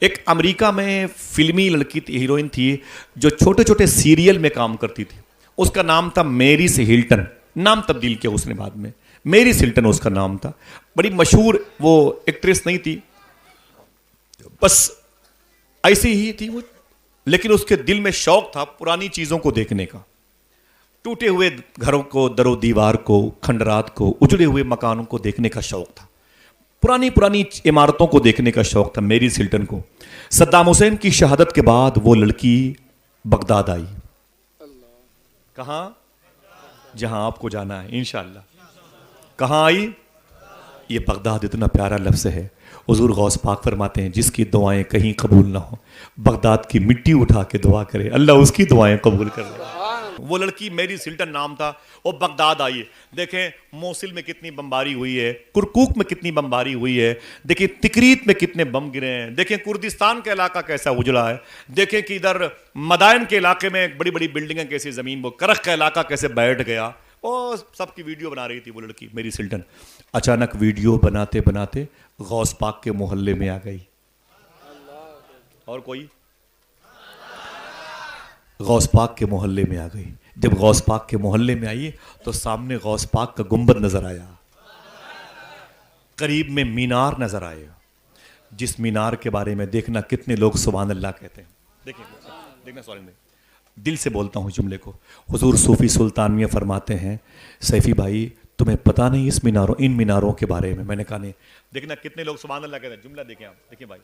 ایک امریکہ میں فلمی لڑکی تھی، ہیروئن تھی جو چھوٹے چھوٹے سیریل میں کام کرتی تھی. اس کا نام تھا میریس ہلٹن. نام تبدیل کیا اس نے بعد میں، میریس ہلٹن اس کا نام تھا. بڑی مشہور وہ ایکٹریس نہیں تھی، بس ایسی ہی تھی وہ، لیکن اس کے دل میں شوق تھا پرانی چیزوں کو دیکھنے کا. ٹوٹے ہوئے گھروں کو، در و دیوار کو، کھنڈرات کو، اجڑے ہوئے مکانوں کو دیکھنے کا شوق تھا. پرانی عمارتوں کو دیکھنے کا شوق تھا میریس ہلٹن کو. صدام حسین کی شہادت کے بعد وہ لڑکی بغداد آئی. کہاں؟ جہاں آپ کو جانا ہے انشاءاللہ. کہاں آئی؟ یہ بغداد اتنا پیارا لفظ ہے. حضور غوث پاک فرماتے ہیں جس کی دعائیں کہیں قبول نہ ہوں، بغداد کی مٹی اٹھا کے دعا کرے، اللہ اس کی دعائیں قبول کر لے. وہ لڑکی میریس ہلٹن نام تھا، وہ بغداد آئی. دیکھیں موصل میں کتنی بمباری ہوئی ہے، کرکوک میں کتنی بمباری ہوئی ہے، دیکھیں تکریت میں کتنے بم گرے ہیں، دیکھیں کردستان کا علاقہ کیسا اجڑا ہے، دیکھیں کہ ادھر مدائن کے علاقے میں بڑی بڑی بلڈنگیں کیسی زمین، وہ کرخ کا علاقہ کیسے بیٹھ گیا. اور سب کی ویڈیو بنا رہی تھی وہ لڑکی میریس ہلٹن. اچانک ویڈیو بناتے بناتے غوث پاک کے محلے میں آ گئی. اور کوئی غوث پاک کے محلے میں آ گئی. جب غوث پاک کے محلے میں آئی تو سامنے غوث پاک کا گنبد نظر آیا، قریب میں مینار نظر آئے، جس مینار کے بارے میں دیکھنا کتنے لوگ سبحان اللہ کہتے ہیں. دیکھنا سوال میں دل سے بولتا ہوں جملے کو. حضور صوفی سلطانیہ فرماتے ہیں سیفی بھائی تمہیں پتہ نہیں ان میناروں کے بارے میں. میں نے کہا نہیں. دیکھنا کتنے لوگ سبحان اللہ کہتے ہیں. جملہ دیکھیں آپ، دیکھیں بھائی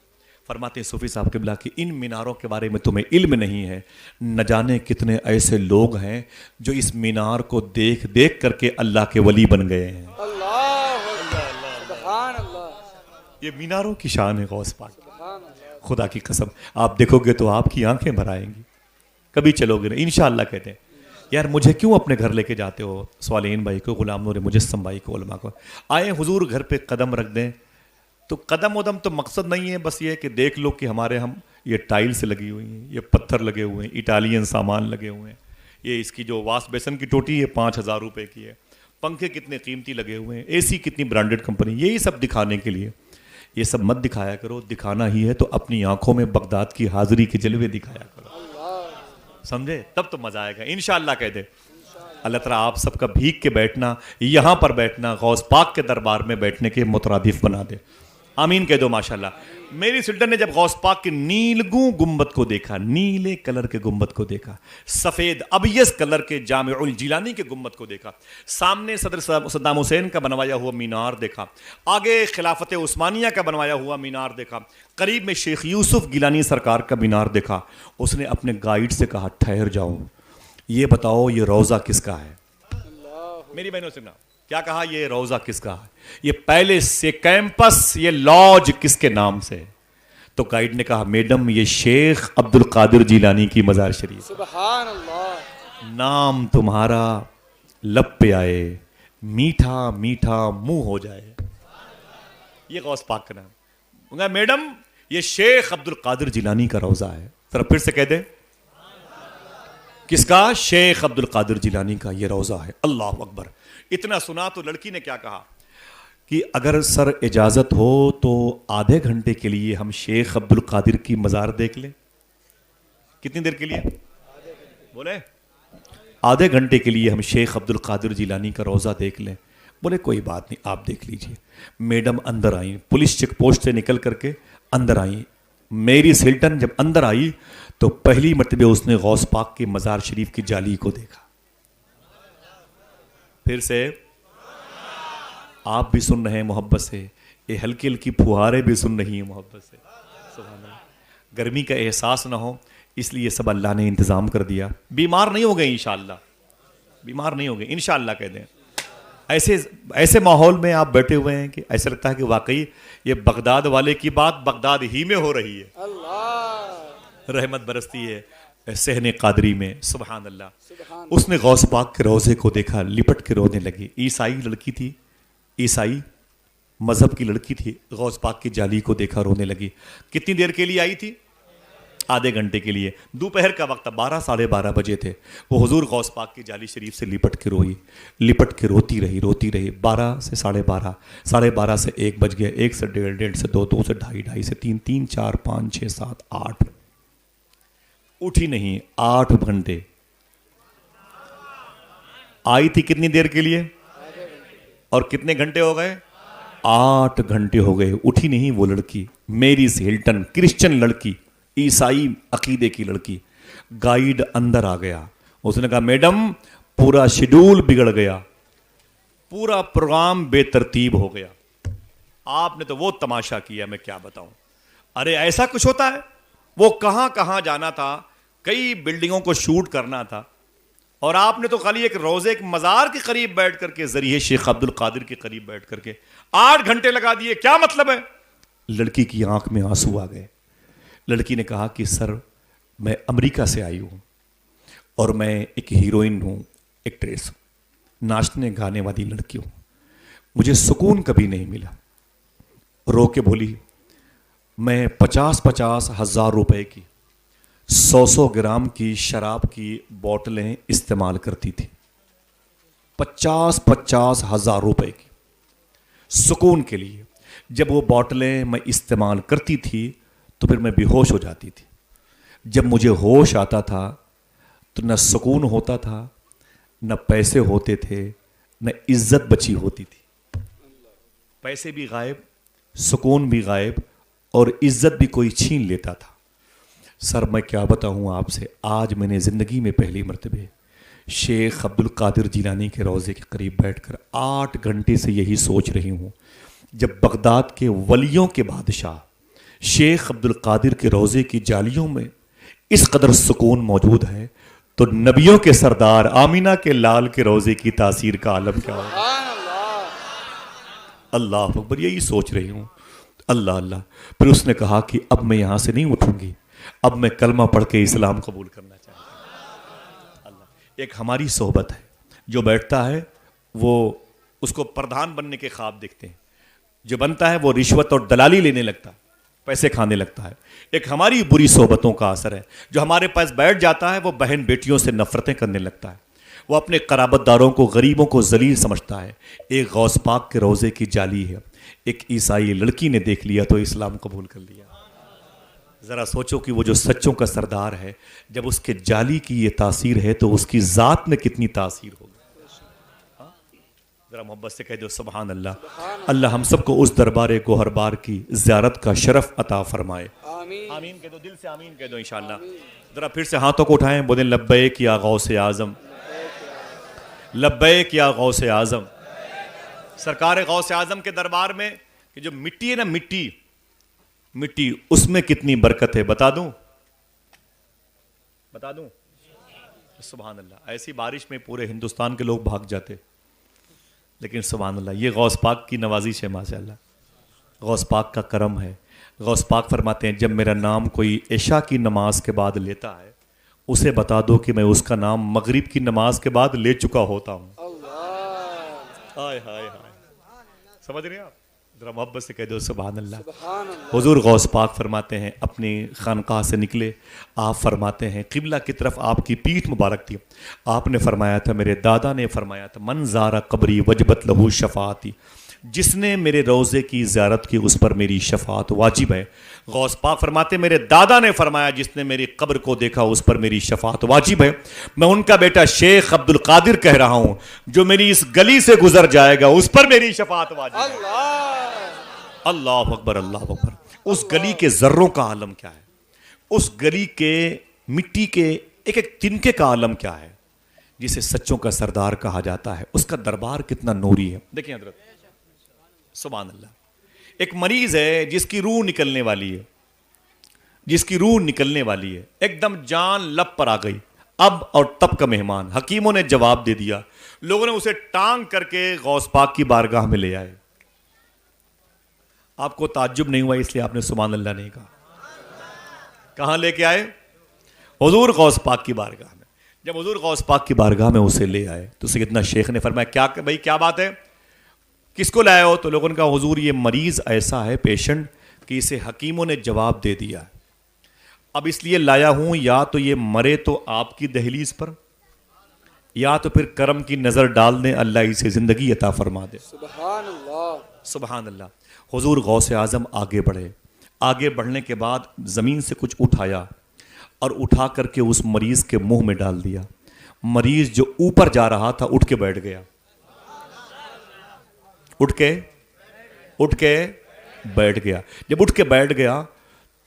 فرماتے ہیں صوفی صاحب قبلہ کہ ان میناروں کے بارے میں تمہیں علم نہیں ہے. نہ جانے کتنے ایسے لوگ ہیں جو اس مینار کو دیکھ دیکھ کر کے اللہ کے ولی بن گئے ہیں. یہ میناروں کی شان ہے غوث پاک. خدا کی قسم آپ دیکھو گے تو آپ کی آنکھیں بھر آئیں گی. کبھی چلو گے انشاءاللہ. کہتے ہیں یار مجھے کیوں اپنے گھر لے کے جاتے ہو؟ صالحین بھائی کو، غلام نور مجسم بھائی کو، علماء کو. آئے حضور گھر پہ قدم رکھ دیں تو قدم ودم تو مقصد نہیں ہے، بس یہ کہ دیکھ لو کہ ہمارے یہ ٹائل سے لگی ہوئی ہیں، یہ پتھر لگے ہوئے ہیں، اٹالین سامان لگے ہوئے ہیں، یہ اس کی جو واش بیسن کی ٹوٹی ہے 5,000 روپے کی ہے، پنکھے کتنے قیمتی لگے ہوئے ہیں، اے سی کتنی برانڈڈ کمپنی. یہی سب دکھانے کے لیے. یہ سب مت دکھایا کرو. دکھانا ہی ہے تو اپنی آنکھوں میں بغداد کی حاضری کے جلوے دکھایا کرو. سمجھے؟ تب تو مزہ آئے گا انشاءاللہ. کہہ دے اللہ تعالیٰ آپ سب کا بھیگ کے بیٹھنا، یہاں پر بیٹھنا، غوث پاک کے دربار میں بیٹھنے کے مترادف بنا دے. آمین کہہ دو ماشاءاللہ. میریس ہلٹن نے جب غوث پاک کے نیلگوں گنبد کو دیکھا، نیلے کلر کے گنبد کو دیکھا، سفید ابیض کلر کے جامع الجیلانی کے گنبد کو دیکھا، سامنے صدر صدام حسین کا بنوایا ہوا مینار دیکھا، آگے خلافت عثمانیہ کا بنوایا ہوا مینار دیکھا، قریب میں شیخ یوسف گیلانی سرکار کا مینار دیکھا. اس نے اپنے گائیڈ سے کہا ٹھہر جاؤ، یہ بتاؤ یہ روضہ کس کا ہے؟ میری بہنوں سے کیا کہا؟ یہ روضہ کس کا ہے؟ یہ پیلس، یہ کیمپس، یہ لاج کس کے نام سے؟ تو گائیڈ نے کہا میڈم یہ شیخ عبد القادر جیلانی کی مزار شریف. سبحان اللہ. نام تمہارا لب پہ آئے، میٹھا میٹھا منہ ہو جائے. یہ غوث پاک کا نام. میڈم یہ شیخ عبد القادر جیلانی کا روضہ ہے. ذرا پھر سے کہہ دے کس کا؟ شیخ عبد القادر جیلانی کا یہ روضہ ہے. اللہ اکبر. اتنا سنا تو لڑکی نے کیا کہا کہ اگر سر اجازت ہو تو آدھے گھنٹے کے لیے ہم شیخ عبد القادر کی مزار دیکھ لیں. کتنی دیر کے لیے بولے؟ آدھے گھنٹے کے لیے ہم شیخ عبد القادر جیلانی کا روضہ دیکھ لیں. بولے کوئی بات نہیں آپ دیکھ لیجئے. میڈم اندر آئیں، پولیس چیک پوسٹ سے نکل کر کے اندر آئیں. میریس ہلٹن جب اندر آئی تو پہلی مرتبہ اس نے غوث پاک کی مزار شریف کی جالی کو دیکھا. پھر سے آپ بھی سن رہے ہیں محبت سے، یہ ہلکی ہلکی پھوہاریں بھی سن رہی ہیں محبت سے. سبحان اللہ. گرمی کا احساس نہ ہو اس لیے سب اللہ نے انتظام کر دیا. بیمار نہیں ہو گئے انشاءاللہ، بیمار نہیں ہو گئے انشاءاللہ. کہہ دیں ایسے ماحول میں آپ بیٹھے ہوئے ہیں کہ ایسا لگتا ہے کہ واقعی یہ بغداد والے کی بات بغداد ہی میں ہو رہی ہے. اللہ رحمت برستی ہے صحن قادری میں. سبحان اللہ. اس نے غوث پاک کے روضے کو دیکھا، لپٹ کے رونے لگی. عیسائی لڑکی تھی، عیسائی مذہب کی لڑکی تھی. غوث پاک کی جالی کو دیکھا رونے لگی. کتنی دیر کے لیے آئی تھی؟ آدھے گھنٹے کے لیے. دوپہر کا وقت 12 ساڑھے 12 بجے تھے. وہ حضور غوث پاک کی جالی شریف سے لپٹ کے روتی رہی 12 سے 12:30, 12:30 سے 1 بج گیا, 1 سے 1:30, 1:30 سے 2, 2 سے 2:30, 2:30 سے 3, 3, 4, 5, 6, 7, 8. اٹھی نہیں. 8 گھنٹے آئی تھی. کتنی دیر کے لیے؟ اور کتنے گھنٹے ہو گئے؟ 8 گھنٹے ہو گئے. اٹھی نہیں وہ لڑکی, میریز ہلٹن, کرسچن لڑکی, عیسائی عقیدے کی لڑکی. گائیڈ اندر آ گیا. اس نے کہا میڈم پورا شیڈول بگڑ گیا, پورا پروگرام بے ترتیب ہو گیا. آپ نے تو وہ تماشا کیا, میں کیا بتاؤں. ارے ایسا کچھ ہوتا ہے. وہ کہاں کہاں جانا تھا, کئی بلڈنگوں کو شوٹ کرنا تھا, اور آپ نے تو خالی ایک روزے ایک مزار کے قریب بیٹھ کر کے, ذریعے شیخ عبد القادر کے قریب بیٹھ کر کے 8 گھنٹے لگا دیے. کیا مطلب ہے؟ لڑکی کی آنکھ میں آنسو آ گئے. لڑکی نے کہا کہ سر میں امریکہ سے آئی ہوں اور میں ایک ہیروئن ہوں, ایکٹریس ہوں, ناچنے گانے والی لڑکی ہوں, مجھے سکون کبھی نہیں ملا. رو کے بولی میں 50 ہزار روپے کی 100 گرام کی شراب کی بوتلیں استعمال کرتی تھی. 50 ہزار روپے کی سکون کے لیے. جب وہ بوتلیں میں استعمال کرتی تھی تو پھر میں بے ہوش ہو جاتی تھی. جب مجھے ہوش آتا تھا تو نہ سکون ہوتا تھا, نہ پیسے ہوتے تھے, نہ عزت بچی ہوتی تھی. پیسے بھی غائب, سکون بھی غائب, اور عزت بھی کوئی چھین لیتا تھا. سر میں کیا بتاؤں آپ سے, آج میں نے زندگی میں پہلی مرتبہ شیخ عبد القادر جیلانی کے روضے کے قریب بیٹھ کر 8 گھنٹے سے یہی سوچ رہی ہوں. جب بغداد کے ولیوں کے بادشاہ شیخ عبد القادر کے روضے کی جالیوں میں اس قدر سکون موجود ہے تو نبیوں کے سردار آمینہ کے لال کے روضے کی تاثیر کا عالم کیا ہوگا. اللہ اکبر, یہی سوچ رہی ہوں. اللہ اللہ. پھر اس نے کہا کہ اب میں یہاں سے نہیں اٹھوں گی, اب میں کلمہ پڑھ کے اسلام قبول کرنا چاہتا ہوں. اللہ. ایک ہماری صحبت ہے, جو بیٹھتا ہے وہ اس کو پردھان بننے کے خواب دیکھتے ہیں, جو بنتا ہے وہ رشوت اور دلالی لینے لگتا ہے, پیسے کھانے لگتا ہے. ایک ہماری بری صحبتوں کا اثر ہے, جو ہمارے پاس بیٹھ جاتا ہے وہ بہن بیٹیوں سے نفرتیں کرنے لگتا ہے, وہ اپنے قرابت داروں کو, غریبوں کو ذلیل سمجھتا ہے. ایک غوث پاک کے روضے کی جالی ہے, ایک عیسائی لڑکی نے دیکھ لیا تو اسلام قبول کر لیا. ذرا سوچو کہ وہ جو سچوں کا سردار ہے, جب اس کے جالی کی یہ تاثیر ہے تو اس کی ذات میں کتنی تاثیر ہوگی. ذرا محبت سے کہہ دو سبحان اللہ. اللہ ہم سب کو اس دربار گوہر بار کی زیارت کا شرف عطا فرمائے. آمین کہہ دو, دل سے آمین کہہ دو انشاءاللہ. ذرا پھر سے ہاتھوں کو اٹھائیں, بولیں لبیک یا غوث اعظم, لبیک یا غوث اعظم. سرکار غوث اعظم کے دربار میں کہ جو مٹی ہے نا, مٹی اس میں کتنی برکت ہے بتا دوں سبحان اللہ. ایسی بارش میں پورے ہندوستان کے لوگ بھاگ جاتے, لیکن سبحان اللہ یہ غوث پاک کی نوازش ہے. ماشاء اللہ غوث پاک کا کرم ہے. غوث پاک فرماتے ہیں جب میرا نام کوئی عشاء کی نماز کے بعد لیتا ہے, اسے بتا دو کہ میں اس کا نام مغرب کی نماز کے بعد لے چکا ہوتا ہوں. ہائے ہائے ہائے, سمجھ رہے ہیں آپ؟ ذرا محبت سے کہہ دو سبحان اللہ. حضور غوث پاک فرماتے ہیں اپنی خانقاہ سے نکلے, آپ فرماتے ہیں قبلہ کی طرف آپ کی پیٹھ مبارک تھی. آپ نے فرمایا تھا, میرے دادا نے فرمایا تھا, من زارا قبری وجبت لہو شفاعتی, جس نے میرے روضے کی زیارت کی اس پر میری شفاعت واجب ہے. غوث پاک فرماتے میرے دادا نے فرمایا جس نے میری قبر کو دیکھا اس پر میری شفاعت واجب ہے. میں ان کا بیٹا شیخ عبد القادر کہہ رہا ہوں, جو میری اس گلی سے گزر جائے گا اس پر میری شفاعت واجب ہے. اللہ اکبر, اللہ اکبر. اس گلی کے ذروں کا عالم کیا ہے, اس گلی کے مٹی کے ایک ایک تنکے کا عالم کیا ہے, جسے سچوں کا سردار کہا جاتا ہے. اس کا دربار کتنا نوری ہے. دیکھیں حضرت سبحان اللہ, ایک مریض ہے جس کی روح نکلنے والی ہے, ایک دم جان لب پر آ گئی, اب اور تب کا مہمان. حکیموں نے جواب دے دیا, لوگوں نے اسے ٹانگ کر کے غوث پاک کی بارگاہ میں لے آئے. آپ کو تعجب نہیں ہوا اس لیے آپ نے سبحان اللہ نہیں کہا. کہاں لے کے آئے؟ حضور غوث پاک کی بارگاہ میں. جب حضور غوث پاک کی بارگاہ میں اسے لے آئے تو سیدنا شیخ نے فرمایا کیا بھائی کیا بات ہے, کس کو لائے ہو؟ تو لوگوں نے کہا حضور یہ مریض ایسا ہے, پیشنٹ, کہ اسے حکیموں نے جواب دے دیا. اب اس لیے لایا ہوں یا تو یہ مرے تو آپ کی دہلیز پر، یا تو پھر کرم کی نظر ڈال دیں اللہ اسے زندگی عطا فرما دے. سبحان اللہ. سبحان اللہ. حضور غوث اعظم آگے بڑھے. آگے بڑھنے کے بعد زمین سے کچھ اٹھایا اور اٹھا کر کے اس مریض کے منہ میں ڈال دیا. مریض جو اوپر جا رہا تھا اٹھ کے بیٹھ گیا. اٹھ کے بیٹھ گیا. جب اٹھ کے بیٹھ گیا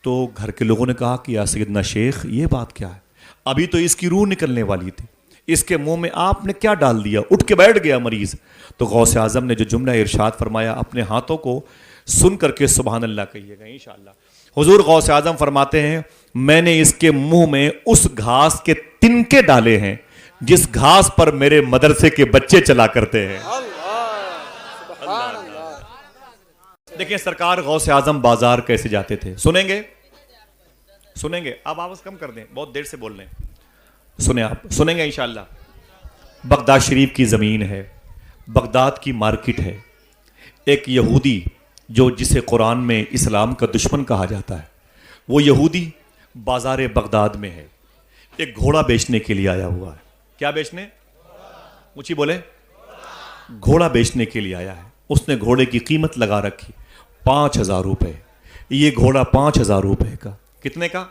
تو گھر کے لوگوں نے کہا کہ یا سیدنا شیخ یہ بات کیا ہے؟ ابھی تو اس کی روح نکلنے والی تھی، اس کے منہ میں آپ نے کیا ڈال دیا؟ اٹھ کے بیٹھ گیا مریض. تو غوث اعظم نے جو جملہ ارشاد فرمایا اپنے ہاتھوں کو سن کر کے سبحان اللہ کہیے گا انشاءاللہ. حضور غوث اعظم فرماتے ہیں میں نے اس کے منہ میں اس گھاس کے تنکے ڈالے ہیں جس گھاس پر میرے مدرسے کے بچے چلا کرتے ہیں. سبحان اللہ. دیکھیں سرکار غوث اعظم بازار کیسے جاتے تھے. سنیں گے آپ آواز کم کر دیں، بہت دیر سے بول رہے ہیں. سنیں آپ سنیں گے انشاءاللہ. بغداد شریف کی زمین ہے، بغداد کی مارکیٹ ہے. ایک یہودی جو جسے قرآن میں اسلام کا دشمن کہا جاتا ہے، وہ یہودی بازار بغداد میں ہے. ایک گھوڑا بیچنے کے لیے آیا ہوا ہے. کیا بیچنے؟ اونچی بولے. گھوڑا بیچنے کے لیے آیا ہے. اس نے گھوڑے کی قیمت لگا رکھی 5,000 روپے. یہ گھوڑا 5,000 روپے کا. کتنے کا؟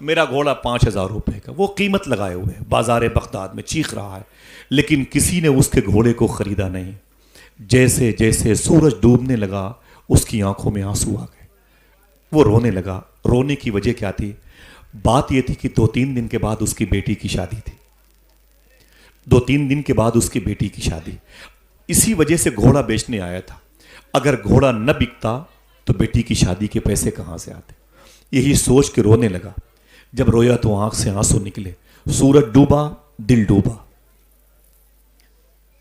میرا گھوڑا 5,000 روپے کا. وہ قیمت لگائے ہوئے بازار بغداد میں چیخ رہا ہے، لیکن کسی نے اس کے گھوڑے کو خریدا نہیں. جیسے جیسے سورج ڈوبنے لگا اس کی آنکھوں میں آنسو آ گئے. وہ رونے لگا. رونے کی وجہ کیا تھی؟ بات یہ تھی کہ 2-3 دن کے بعد اس کی بیٹی کی شادی تھی. 2-3 دن کے بعد اس کی بیٹی کی شادی. اسی وجہ سے گھوڑا بیچنے آیا تھا. اگر گھوڑا نہ بکتا تو بیٹی کی شادی کے پیسے کہاں سے آتے؟ یہی سوچ کے رونے لگا. جب رویا تو آنکھ سے آنسو نکلے. سورج ڈوبا، دل ڈوبا.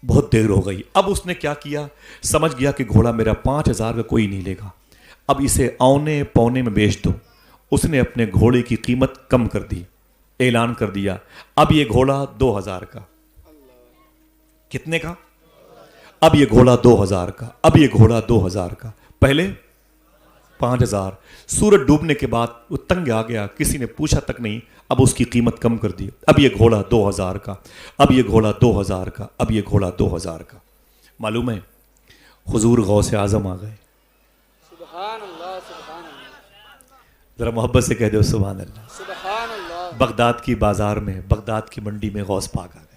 بہت دیر ہو گئی. اب اس نے کیا کیا؟ سمجھ گیا کہ گھوڑا میرا 5,000 کا کوئی نہیں لے گا، اب اسے اونے پونے میں بیچ دو. اس نے اپنے گھوڑے کی قیمت کم کر دی. اعلان کر دیا اب یہ گھوڑا 2,000 کا. کتنے کا؟ اب یہ گھوڑا 2,000 کا. اب یہ گھوڑا 2,000 کا. پہلے 5,000. سورج ڈوبنے کے بعد وہ تنگ آ گیا، کسی نے پوچھا تک نہیں. اب اس کی قیمت کم کر دی. اب یہ گھوڑا 2,000 کا. اب یہ گھوڑا 2,000 کا. اب یہ گھوڑا 2,000 کا. معلوم ہے حضور غوث اعظم آ گئے. سبحان اللہ. سبحان اللہ. ذرا محبت سے کہہ دو سبحان اللہ. سبحان اللہ. بغداد کی بازار میں، بغداد کی منڈی میں غوث پاک آ گئے.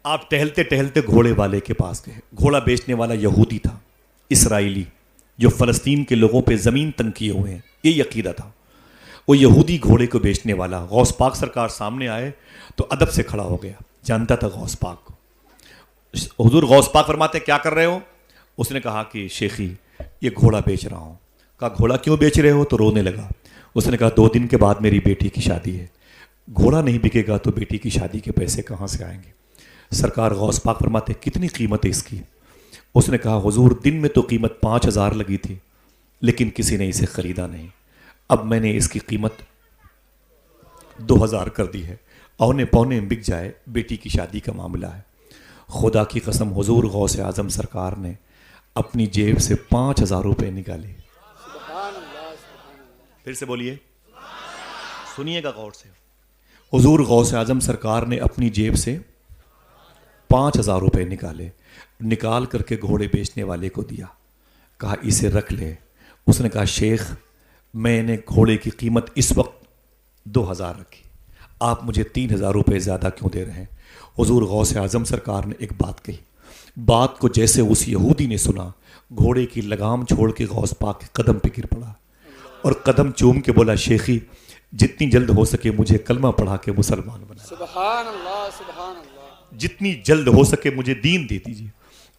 آپ ٹہلتے ٹہلتے گھوڑے والے کے پاس گئے. گھوڑا بیچنے والا یہودی تھا، اسرائیلی، جو فلسطین کے لوگوں پہ زمین تنگ کیے ہوئے ہیں، یہ عقیدہ تھا. وہ یہودی گھوڑے کو بیچنے والا. غوث پاک سرکار سامنے آئے تو ادب سے کھڑا ہو گیا. جانتا تھا غوث پاک کو. حضور غوث پاک فرماتے کیا کر رہے ہو؟ اس نے کہا کہ شیخی یہ گھوڑا بیچ رہا ہوں. کہا گھوڑا کیوں بیچ رہے ہو؟ تو رونے لگا. اس نے کہا 2 دن کے بعد میری بیٹی کی شادی ہے، گھوڑا نہیں بکے گا تو بیٹی کی شادی کے پیسے کہاں سے آئیں گے؟ سرکار غوث پاک فرماتے کتنی قیمت ہے اس کی؟ اس نے کہا حضور دن میں تو قیمت 5,000 لگی تھی لیکن کسی نے اسے خریدا نہیں. اب میں نے اس کی قیمت 2,000 کر دی ہے. اونے پونے بک جائے، بیٹی کی شادی کا معاملہ ہے. خدا کی قسم حضور غوث اعظم سرکار نے اپنی جیب سے 5,000 روپے نکالے. سبحان اللہ. سبحان اللہ. پھر سے بولیے، سنیے گا غور سے. حضور غوث اعظم سرکار نے اپنی جیب سے 5,000 روپے نکالے. نکال کر کے گھوڑے بیچنے والے کو دیا. کہا اسے رکھ لے. اس نے کہا شیخ میں نے گھوڑے کی قیمت اس وقت 2,000 رکھی، آپ مجھے 3,000 روپے زیادہ کیوں دے رہے ہیں؟ حضور غوث اعظم سرکار نے ایک بات کہی. بات کو جیسے اس یہودی نے سنا، گھوڑے کی لگام چھوڑ کے غوث پاک کے قدم پہ گر پڑا اور قدم چوم کے بولا شیخی جتنی جلد ہو سکے مجھے کلمہ پڑھا کے مسلمان بنا. سبحان اللہ. سبحان اللہ. جتنی جلد ہو سکے مجھے دین دے دیجیے،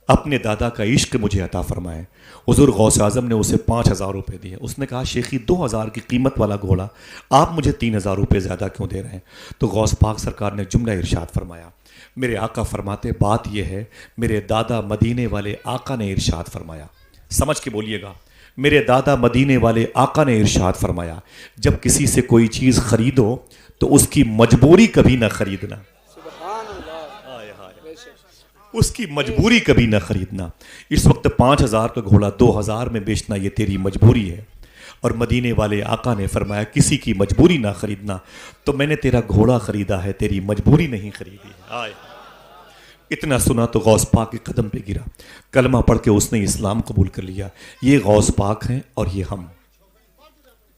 اپنے دادا کا عشق مجھے عطا فرمائے. حضور غوث اعظم نے اسے 5,000 روپے دیے. اس نے کہا شیخی 2,000 کی قیمت والا گھوڑا آپ مجھے 3,000 روپے زیادہ کیوں دے رہے ہیں؟ تو غوث پاک سرکار نے جملہ ارشاد فرمایا. میرے آقا فرماتے بات یہ ہے میرے دادا مدینے والے آقا نے ارشاد فرمایا. سمجھ کے بولیے گا. میرے دادا مدینے والے آقا نے ارشاد فرمایا جب کسی سے کوئی چیز خریدو تو اس کی مجبوری کبھی نہ خریدنا. اس کی مجبوری کبھی نہ خریدنا. اس وقت 5,000 کا گھوڑا 2,000 میں بیچنا یہ تیری مجبوری ہے. اور مدینے والے آقا نے فرمایا کسی کی مجبوری نہ خریدنا، تو میں نے تیرا گھوڑا خریدا ہے، تیری مجبوری نہیں خریدی ہے۔ آئے اتنا سنا تو غوث پاک کے قدم پہ گرا، کلمہ پڑھ کے اس نے اسلام قبول کر لیا۔ یہ غوث پاک ہیں اور یہ ہم۔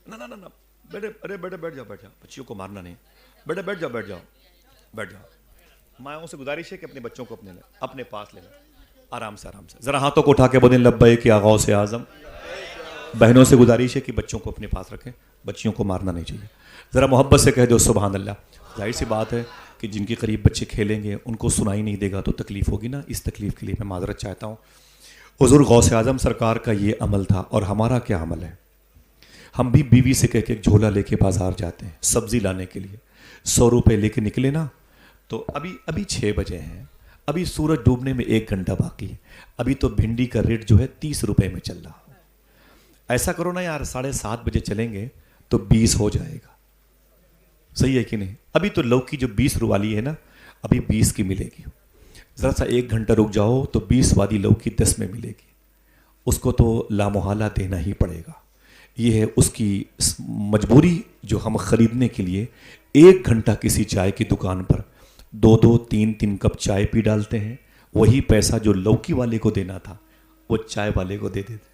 نہ نہ نہ بیٹے، ارے بیٹے بیٹھ جاؤ، بیٹھ جاؤ، بچیوں کو مارنا نہیں، بیٹے بیٹھ جاؤ، بیٹھ جاؤ، بیٹھ جاؤ۔ ماؤں سے گزارش ہے کہ اپنے بچوں کو اپنے پاس لے لیں، آرام سے آرام سے۔ ذرا ہاتھوں کو اٹھا کے بولیں لبیک یا غوث اعظم۔ بہنوں سے گزارش ہے کہ بچوں کو اپنے پاس رکھیں، بچیوں کو مارنا نہیں چاہیے۔ ذرا محبت سے کہہ دو سبحان اللہ۔ ظاہر سی بات ہے کہ جن کے قریب بچے کھیلیں گے ان کو سنائی نہیں دے گا تو تکلیف ہوگی نا، اس تکلیف کے لیے میں معذرت چاہتا ہوں۔ حضور غوث اعظم سرکار کا یہ عمل تھا، اور ہمارا کیا عمل ہے؟ ہم بھی بیوی سے کہہ کے ایک جھولا لے کے بازار جاتے ہیں سبزی لانے کے لیے، 100 روپے لے کے نکلے نا، تو ابھی 6 بجے ہیں، ابھی سورج ڈوبنے میں 1 گھنٹہ باقی ہے، ابھی تو بھنڈی کا ریٹ جو ہے 30 روپے میں چل رہا۔ ایسا کرو نا یار، 7:30 بجے چلیں گے تو 20 ہو جائے گا، صحیح ہے کہ نہیں؟ ابھی تو لوکی جو 20 روپے والی ہے نا، ابھی 20 کی ملے گی، ذرا سا 1 گھنٹہ رک جاؤ تو 20 والی لوکی 10 میں ملے گی، اس کو تو لامحالہ دینا ہی پڑے گا۔ یہ ہے اس کی مجبوری جو ہم خریدنے کے لیے 1 گھنٹہ کسی چائے کی دکان پر 2 3 کپ چائے پی ڈالتے ہیں، وہی پیسہ جو لوکی والے کو دینا تھا وہ چائے والے کو دے دیتے ہیں،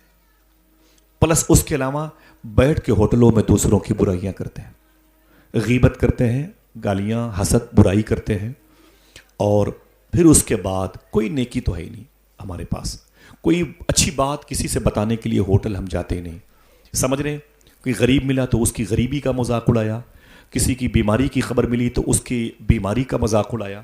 پلس اس کے علاوہ بیٹھ کے ہوٹلوں میں دوسروں کی برائیاں کرتے ہیں، غیبت کرتے ہیں، گالیاں حسد برائی کرتے ہیں، اور پھر اس کے بعد کوئی نیکی تو ہے ہی نہیں ہمارے پاس، کوئی اچھی بات کسی سے بتانے کے لیے ہوٹل ہم جاتے ہی نہیں، سمجھ رہے ہیں؟ کوئی غریب ملا تو اس کی غریبی کا مذاق اڑایا، کسی کی بیماری کی خبر ملی تو اس کی بیماری کا مذاق اڑایا،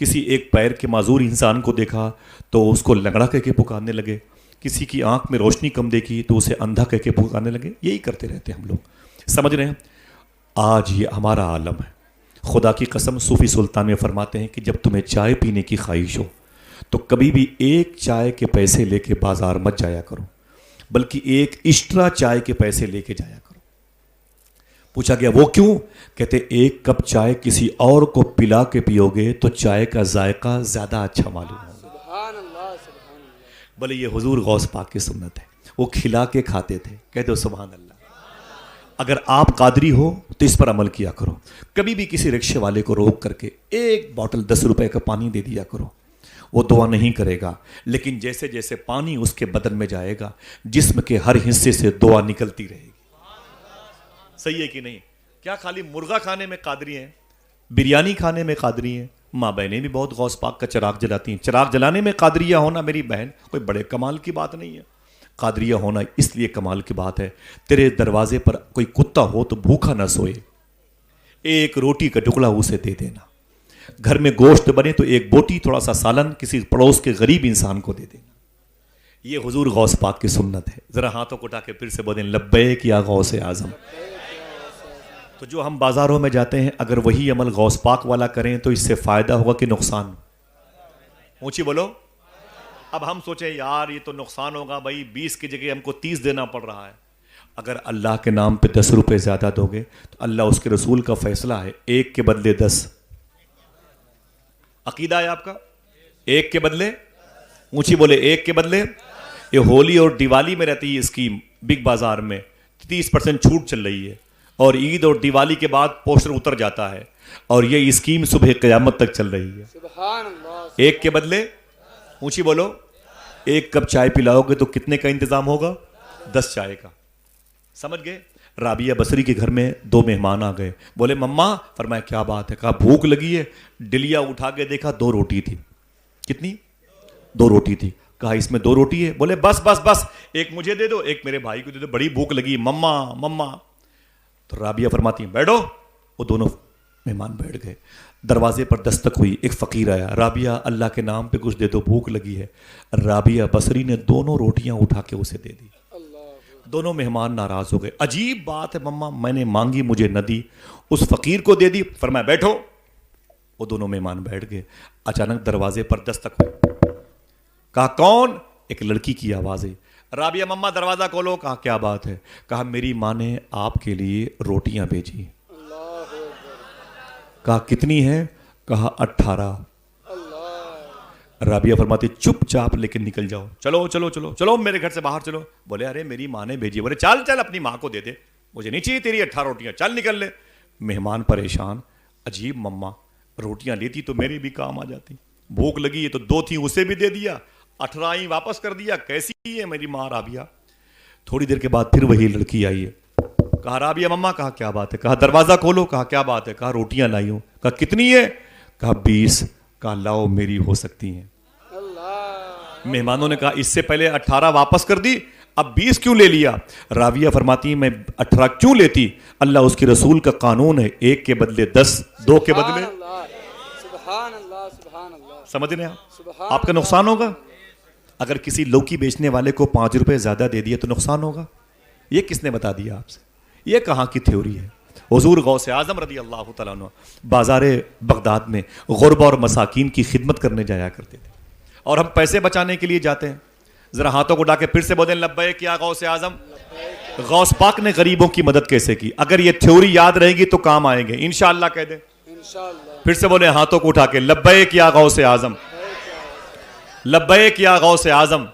کسی ایک پیر کے معذور انسان کو دیکھا تو اس کو لنگڑا کہہ کے پکارنے لگے، کسی کی آنکھ میں روشنی کم دیکھی تو اسے اندھا کہہ کے پکارنے لگے، یہی کرتے رہتے ہم لوگ، سمجھ رہے ہیں؟ آج یہ ہمارا عالم ہے۔ خدا کی قسم صوفی سلطان میں فرماتے ہیں کہ جب تمہیں چائے پینے کی خواہش ہو تو کبھی بھی ایک چائے کے پیسے لے کے بازار مت جایا کرو، بلکہ ایک ایکسٹرا چائے کے پیسے لے کے جایا کرو۔ پوچھا گیا وہ کیوں؟ کہتے 1 کپ چائے کسی اور کو پلا کے پیو گے تو چائے کا ذائقہ زیادہ اچھا معلوم ہوگا۔ سبحان اللہ سبحان اللہ۔ بولے یہ حضور غوث پاک کی سنت ہے، وہ کھلا کے کھاتے تھے، کہتے ہو سبحان اللہ۔ اگر آپ قادری ہو تو اس پر عمل کیا کرو، کبھی بھی کسی رکشے والے کو روک کر کے 1 بوتل 10 روپے کا پانی دے دیا کرو، وہ دعا نہیں کرے گا، لیکن جیسے جیسے پانی اس کے بدن میں جائے گا جسم کے ہر حصے سے دعا نکلتی رہے گی، صحیح ہے کہ نہیں؟ کیا خالی مرغا کھانے میں قادری ہیں، بریانی کھانے میں قادری ہیں؟ ماں بہنیں بھی بہت غوث پاک کا چراغ جلاتی ہیں، چراغ جلانے میں قادریہ ہونا میری بہن کوئی بڑے کمال کی بات نہیں ہے، قادریہ ہونا اس لیے کمال کی بات ہے، تیرے دروازے پر کوئی کتا ہو تو بھوکا نہ سوئے، 1 روٹی کا ٹکڑا اسے دے دینا، گھر میں گوشت بنے تو 1 بوٹی تھوڑا سا سالن کسی پڑوس کے غریب انسان کو دے دینا، یہ حضور غوث پاک کی سنت ہے۔ ذرا ہاتھوں کو اٹھا کے پھر سے بولیں لبیک یا غوث اعظم۔ تو جو ہم بازاروں میں جاتے ہیں اگر وہی عمل غوث پاک والا کریں تو اس سے فائدہ ہوگا کہ نقصان؟ اونچی بولو۔ اب ہم سوچیں یار یہ تو نقصان ہوگا بھائی، 20 کی جگہ ہم کو 30 دینا پڑ رہا ہے، اگر اللہ کے نام پہ 10 روپے زیادہ دو گے تو اللہ اس کے رسول کا فیصلہ ہے 1 کے بدلے 10، عقیدہ ہے آپ کا؟ 1 کے بدلے، اونچی بولے 1 کے بدلے۔ یہ ہولی اور دیوالی میں رہتی ہے اسکیم، بگ بازار میں 30% چھوٹ چل رہی ہے، اور عید اور دیوالی کے بعد پوسٹر اتر جاتا ہے، اور یہ اسکیم صبح قیامت تک چل رہی ہے۔ سبحان اللہ۔ 1 کے بدلے، اونچی بولو، 1 کپ چائے پلاؤ گے تو کتنے کا انتظام ہوگا؟ 10 چائے کا، سمجھ گئے؟ رابعہ بصری کے گھر میں 2 مہمان آ گئے، بولے مما، فرمایا کیا بات ہے؟ کہا بھوک لگی ہے، ڈلیا اٹھا کے دیکھا 2 روٹی تھی، کتنی؟ 2 روٹی تھی، کہا اس میں 2 روٹی ہے، بولے بس بس بس، 1 مجھے دے دو 1 میرے بھائی کو دے دو، بڑی بھوک لگی مما مما۔ تو رابعہ فرماتی ہیں بیٹھو، وہ دونوں مہمان بیٹھ گئے، دروازے پر دستک ہوئی، ایک فقیر آیا، رابعہ اللہ کے نام پہ کچھ دے دو بھوک لگی ہے، رابعہ بصری نے دونوں روٹیاں اٹھا کے اسے دے دی، دونوں مہمان ناراض ہو گئے، عجیب بات ہے مما، میں نے مانگی مجھے نہ دی، اس فقیر کو دے دی، فرمایا بیٹھو، وہ دونوں مہمان بیٹھ گئے، اچانک دروازے پر دستک ہوئی، کہا کون؟ ایک لڑکی کی آواز ہے، رابعہ مما دروازہ کھولو، کہا کیا بات ہے؟ کہا میری ماں نے آپ کے لیے روٹیاں بھیجی، کہا کتنی ہیں؟ کہا 18، رابعہ فرماتی چپ چاپ لیکن نکل جاؤ, چلو چلو چلو چلو میرے گھر سے باہر چلو. بولے ارے میری ماں نے بھیجی. بولے چل چل اپنی ماں کو دے دے, مجھے نہیں چاہیے تیری 18 روٹیاں, چل نکل لے. مہمان پریشان, عجیب مما روٹیاں لیتی تو میرے بھی کام آ جاتی, بھوک لگی ہے تو 2 تھیں اسے بھی دے دیا, 18 ہی واپس کر دیا, کیسی ہے میری ماں رابعہ. تھوڑی دیر کے بعد پھر وہی لڑکی آئی ہے. کہا رابعہ مما, کہا کیا بات ہے, کہا دروازہ کھولو, کہا کیا بات ہے, کہا روٹیاں لائی ہوں, کہا کتنی ہے, کہا 20, کہا لاؤ میری ہو سکتی ہیں. مہمانوں نے کہا اس سے پہلے 18 واپس کر دی, اب 20 کیوں لے لیا. راویہ فرماتی میں 18 کیوں لیتی, اللہ اس کے رسول کا قانون ہے, 1 کے بدلے 10, 2 کے بدلے. سبحان اللہ سبحان اللہ. سمجھ رہے ہیں آپ کا نقصان ہوگا. اگر کسی لوکی بیچنے والے کو 5 روپے زیادہ دے دیے تو نقصان ہوگا. یہ کس نے بتا دیا آپ سے, یہ کہاں کی تھیوری ہے. حضور غوث اعظم رضی اللہ تعالیٰ عنہ بازار بغداد میں غربا اور مساکین کی خدمت کرنے جایا کرتے تھے, اور ہم پیسے بچانے کے لیے جاتے ہیں. ذرا ہاتھوں کو اٹھا کے پھر سے بولیں لبیک یا غوث اعظم. غوث پاک نے غریبوں کی مدد کیسے کی, اگر یہ تھیوری یاد رہے گی تو کام آئیں گے انشاءاللہ. کہہ دیں انشاءاللہ. پھر سے بولیں ہاتھوں کو اٹھا کے لبیک یا غوث اعظم, لبیک یا غوث اعظم.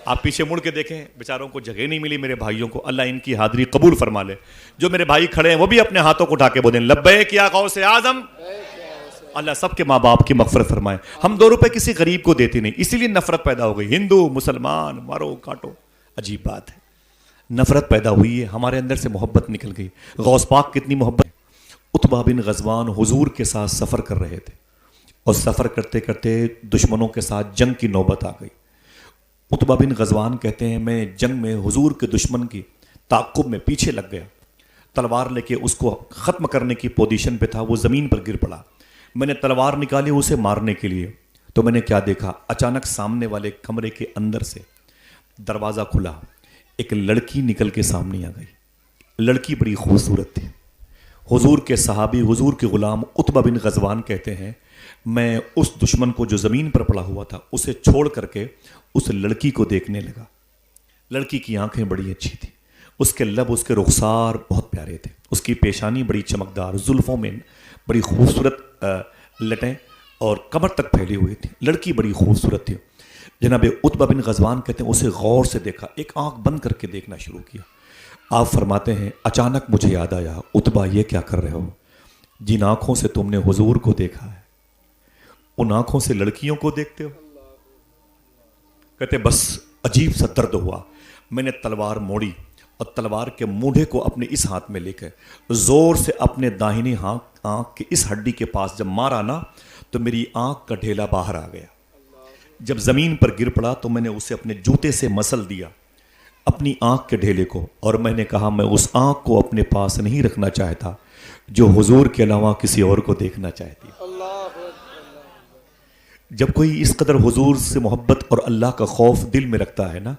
آپ پیچھے مڑ کے دیکھیں, بیچاروں کو جگہ نہیں ملی میرے بھائیوں کو, اللہ ان کی حاضری قبول فرما لے. جو میرے بھائی کھڑے ہیں وہ بھی اپنے ہاتھوں کو اٹھا کے بولیں لبیک یا غوث اعظم. اللہ سب کے ماں باپ کی مغفرت فرمائے. ہم 2 روپے کسی غریب کو دیتے نہیں, اسی لیے نفرت پیدا ہو گئی, ہندو مسلمان مارو کاٹو. عجیب بات ہے, نفرت پیدا ہوئی ہے, ہمارے اندر سے محبت نکل گئی. غوث پاک کتنی محبت. عتبہ بن غزوان حضور کے ساتھ سفر کر رہے تھے, اور سفر کرتے کرتے دشمنوں کے ساتھ جنگ کی نوبت آ گئی. عتبہ بن غزوان کہتے ہیں میں جنگ میں حضور کے دشمن کی تعقب میں پیچھے لگ گیا, تلوار لے کے اس کو ختم کرنے کی پوزیشن پہ تھا, وہ زمین پر گر پڑا. میں نے تلوار نکالی اسے مارنے کے لیے, تو میں نے کیا دیکھا, اچانک سامنے والے کمرے کے اندر سے دروازہ کھلا, ایک لڑکی نکل کے سامنے آ گئی. لڑکی بڑی خوبصورت تھی. حضور کے صحابی حضور کے غلام عتبہ بن غزوان کہتے ہیں میں اس دشمن کو جو زمین پر پڑا ہوا تھا اسے چھوڑ کر کے اس لڑکی کو دیکھنے لگا. لڑکی کی آنکھیں بڑی اچھی تھی, اس کے لب اس کے رخسار بہت پیارے تھے, اس کی پیشانی بڑی چمکدار, زلفوں میں بڑی خوبصورت لٹیں اور کمر تک پھیلی ہوئی تھی. لڑکی بڑی خوبصورت تھی. جناب عتبہ بن غزوان کہتے ہیں اسے غور سے دیکھا, ایک آنکھ بند کر کے دیکھنا شروع کیا. آپ فرماتے ہیں اچانک مجھے یاد آیا, عتبہ یہ کیا کر رہے ہو, جن آنکھوں سے تم نے حضور کو دیکھا ہے ان آنکھوں سے لڑکیوں کو دیکھتے ہو. کہتے بس عجیب سا درد ہوا, میں نے تلوار موڑی اور تلوار کے مونڈھے کو اپنے اس ہاتھ میں لے کے زور سے اپنے داہنی آنکھ کے اس ہڈی کے پاس جب مارا نا تو میری آنکھ کا ڈھیلا باہر آ گیا. جب زمین پر گر پڑا تو میں نے اسے اپنے جوتے سے مسل دیا اپنی آنکھ کے ڈھیلے کو, اور میں نے کہا میں اس آنکھ کو اپنے پاس نہیں رکھنا چاہتا جو حضور کے علاوہ کسی اور کو دیکھنا چاہتی. جب کوئی اس قدر حضور سے محبت اور اللہ کا خوف دل میں رکھتا ہے نا,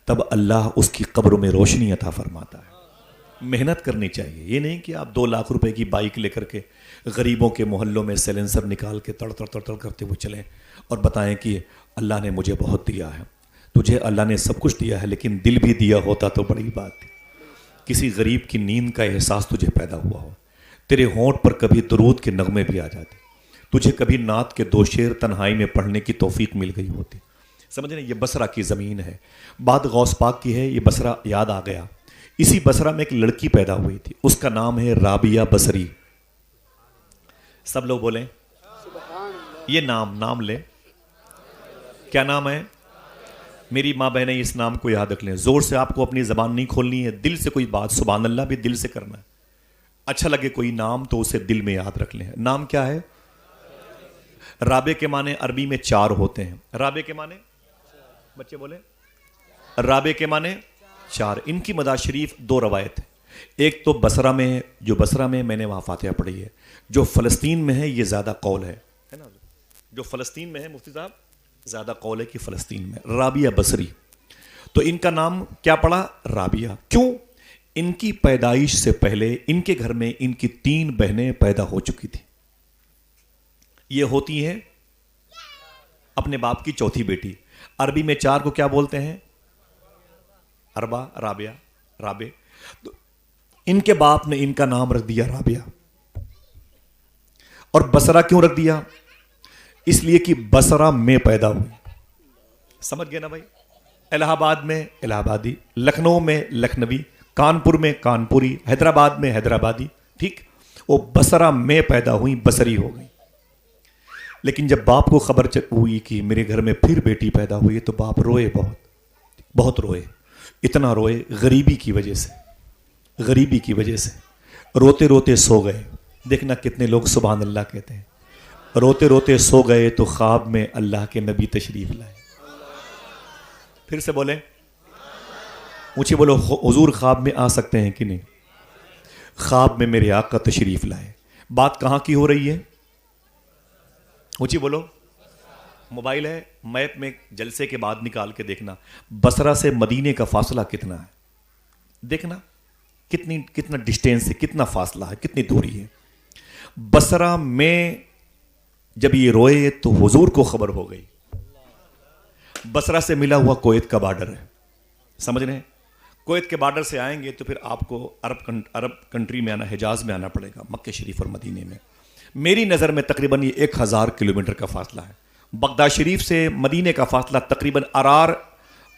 تب اللہ اس کی قبروں میں روشنی عطا فرماتا ہے. محنت کرنی چاہیے, یہ نہیں کہ آپ 2 لاکھ روپے کی بائک لے کر کے غریبوں کے محلوں میں سیلنسر نکال کے تڑ تڑ تڑ تڑ کرتے ہوئے چلیں اور بتائیں کہ اللہ نے مجھے بہت دیا ہے. تجھے اللہ نے سب کچھ دیا ہے, لیکن دل بھی دیا ہوتا تو بڑی بات تھی. کسی غریب کی نیند کا احساس تجھے پیدا ہوا ہو, تیرے ہونٹ پر کبھی درود کے نغمے بھی آ جاتے, تجھے کبھی نعت کے 2 شعر تنہائی میں پڑھنے کی توفیق مل گئی ہوتی. سمجھ رہے ہیں, یہ بصرہ کی زمین ہے, بات غوث پاک کی ہے. یہ بصرہ یاد آ گیا, اسی بصرہ میں ایک لڑکی پیدا ہوئی تھی, اس کا نام ہے رابعہ بصری. سب لوگ بولیں یہ نام لیں. کیا نام ہے؟ میری ماں بہنیں اس نام کو یاد رکھ لیں. زور سے آپ کو اپنی زبان نہیں کھولنی ہے, دل سے کوئی بات سبحان اللہ بھی دل سے کرنا ہے. اچھا لگے کوئی نام تو اسے دل میں یاد رکھ لیں. نام کیا ہے؟ رابع کے معنی عربی میں 4 ہوتے ہیں. رابع کے معنی بچے بولیں, رابع کے معنی 4. ان کی مدار شریف 2 روایت ہیں. ایک تو بصرہ میں, جو بصرہ میں میں نے وہاں فاتحہ پڑھی ہے. جو فلسطین میں ہے یہ زیادہ قول ہے نا, جو فلسطین میں ہے مفتی صاحب زیادہ قول ہے کہ فلسطین میں. رابعہ بصری, تو ان کا نام کیا پڑا؟ رابعہ. کیوں؟ ان کی پیدائش سے پہلے ان کے گھر میں ان کی 3 بہنیں پیدا ہو چکی تھی. یہ ہوتی ہیں اپنے باپ کی چوتھی بیٹی. عربی میں 4 کو کیا بولتے ہیں؟ اربا, رابعہ, رابع. ان کے باپ نے ان کا نام رکھ دیا رابعہ. اور بصرہ کیوں رکھ دیا؟ اس لیے کہ بصرہ میں پیدا ہوئی. سمجھ گئے نا بھائی؟ الہ آباد میں الہ آبادی، لکھنؤ میں لکھنوی، کانپور میں کانپوری، حیدرآباد میں حیدرآبادی. ٹھیک، وہ بصرہ میں پیدا ہوئی، بصری ہو گئی. لیکن جب باپ کو خبر ہوئی کہ میرے گھر میں پھر بیٹی پیدا ہوئی تو باپ روئے، بہت روئے. اتنا روئے غریبی کی وجہ سے، غریبی کی وجہ سے روتے روتے سو گئے. دیکھنا کتنے لوگ سبحان اللہ کہتے ہیں. روتے روتے سو گئے تو خواب میں اللہ کے نبی تشریف لائے. پھر سے بولیں، اونچی بولو، حضور خواب میں آ سکتے ہیں کہ نہیں؟ خواب میں میرے آقا تشریف لائے. بات کہاں کی ہو رہی ہے؟ اونچی بولو. موبائل ہے، میپ میں جلسے کے بعد نکال کے دیکھنا بصرہ سے مدینے کا فاصلہ کتنا ہے. دیکھنا کتنا ڈسٹینس ہے، کتنا فاصلہ ہے، کتنی دوری ہے. بصرہ میں جب یہ روئے تو حضور کو خبر ہو گئی. بصرہ سے ملا ہوا کویت کا بارڈر ہے، سمجھ رہے ہیں؟ کویت کے بارڈر سے آئیں گے تو پھر آپ کو عرب کنٹری میں آنا، حجاز میں آنا پڑے گا، مکہ شریف اور مدینے میں. میری نظر میں تقریباً یہ 1000 کلومیٹر کا فاصلہ ہے. بغداد شریف سے مدینے کا فاصلہ تقریباً ارار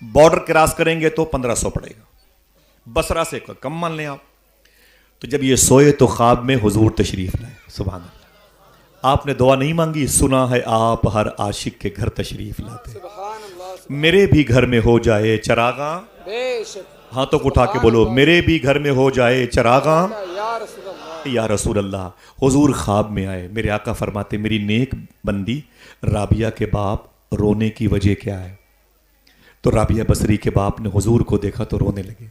بارڈر کراس کریں گے تو 1500 پڑے گا. بصرہ سے کم مان لیں آپ. تو جب یہ سوئے تو خواب میں حضور تشریف لائے. سبحان اللہ. آپ نے دعا نہیں مانگی، سنا ہے آپ ہر عاشق کے گھر تشریف لاتے. سبحان اللہ. میرے بھی گھر میں ہو جائے چراغاں. بے شک. ہاتھوں کو اٹھا کے بولو، میرے بھی گھر میں ہو جائے چراغاں. یا رسول اللہ. یا رسول اللہ. حضور خواب میں آئے. میرے آقا فرماتے میری نیک بندی رابعہ کے باپ رونے کی وجہ کیا ہے؟ تو رابعہ بصری کے باپ نے حضور کو دیکھا تو رونے لگے.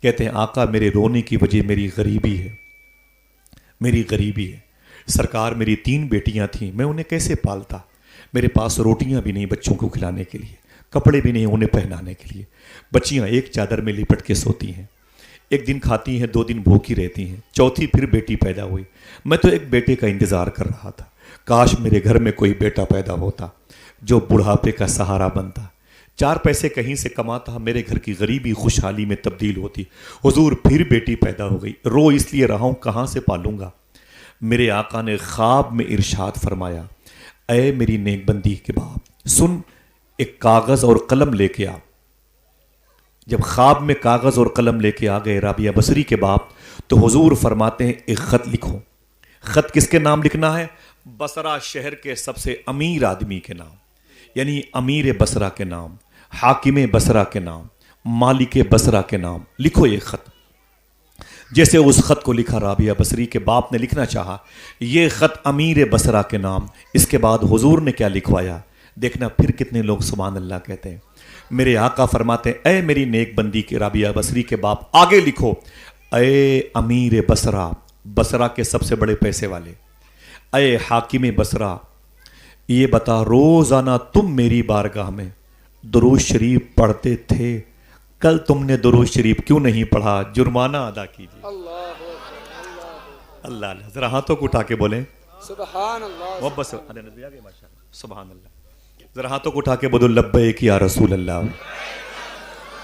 کہتے ہیں آقا میرے رونے کی وجہ میری غریبی ہے، میری غریبی ہے. سرکار میری 3 بیٹیاں تھیں، میں انہیں کیسے پالتا؟ میرے پاس روٹیاں بھی نہیں بچوں کو کھلانے کے لیے، کپڑے بھی نہیں انہیں پہنانے کے لیے. بچیاں ایک چادر میں لپٹ کے سوتی ہیں، ایک دن کھاتی ہیں، 2 دن بھوکی رہتی ہیں، چوتھی پھر بیٹی پیدا ہوئی. میں تو ایک بیٹے کا انتظار کر رہا تھا. کاش میرے گھر میں کوئی بیٹا پیدا ہوتا جو بڑھاپے کا سہارا بنتا، 4 پیسے کہیں سے کماتا، میرے گھر کی غریبی خوشحالی میں تبدیل ہوتی. حضور پھر بیٹی پیدا ہو گئی، رو اس لیے رہا ہوں کہاں سے پالوں گا. میرے آقا نے خواب میں ارشاد فرمایا، اے میری نیک بندی کے باپ سن، ایک کاغذ اور قلم لے کے آ. جب خواب میں کاغذ اور قلم لے کے آ گئے رابعہ بصری کے باپ تو حضور فرماتے ہیں ایک خط لکھو. خط کس کے نام لکھنا ہے؟ بصرہ شہر کے سب سے امیر آدمی کے نام، یعنی امیر بصرہ کے نام، حاکم بصرہ کے نام، مالک بصرہ کے نام. لکھو یہ خط. جیسے اس خط کو لکھا رابعہ بصری کے باپ نے لکھنا چاہا یہ خط امیر بصرہ کے نام. اس کے بعد حضور نے کیا لکھوایا؟ دیکھنا پھر کتنے لوگ سبحان اللہ کہتے ہیں. میرے آقا فرماتے ہیں اے میری نیک بندی کے رابعہ بصری کے باپ آگے لکھو، اے امیر بصرہ، بصرہ کے سب سے بڑے پیسے والے، اے حاکم بصرہ، یہ بتا روزانہ تم میری بارگاہ میں درود شریف پڑھتے تھے، کل تم نے درود شریف کیوں نہیں پڑھا؟ جرمانہ ادا کیجیے. اللہ اللہ. ذرا ہاتھوں کو اٹھا کے بولیں سبحان اللہ. محبت سے سبحان اللہ. ذرا ہاتھوں کو اٹھا کے بولو لبیک یا رسول اللہ.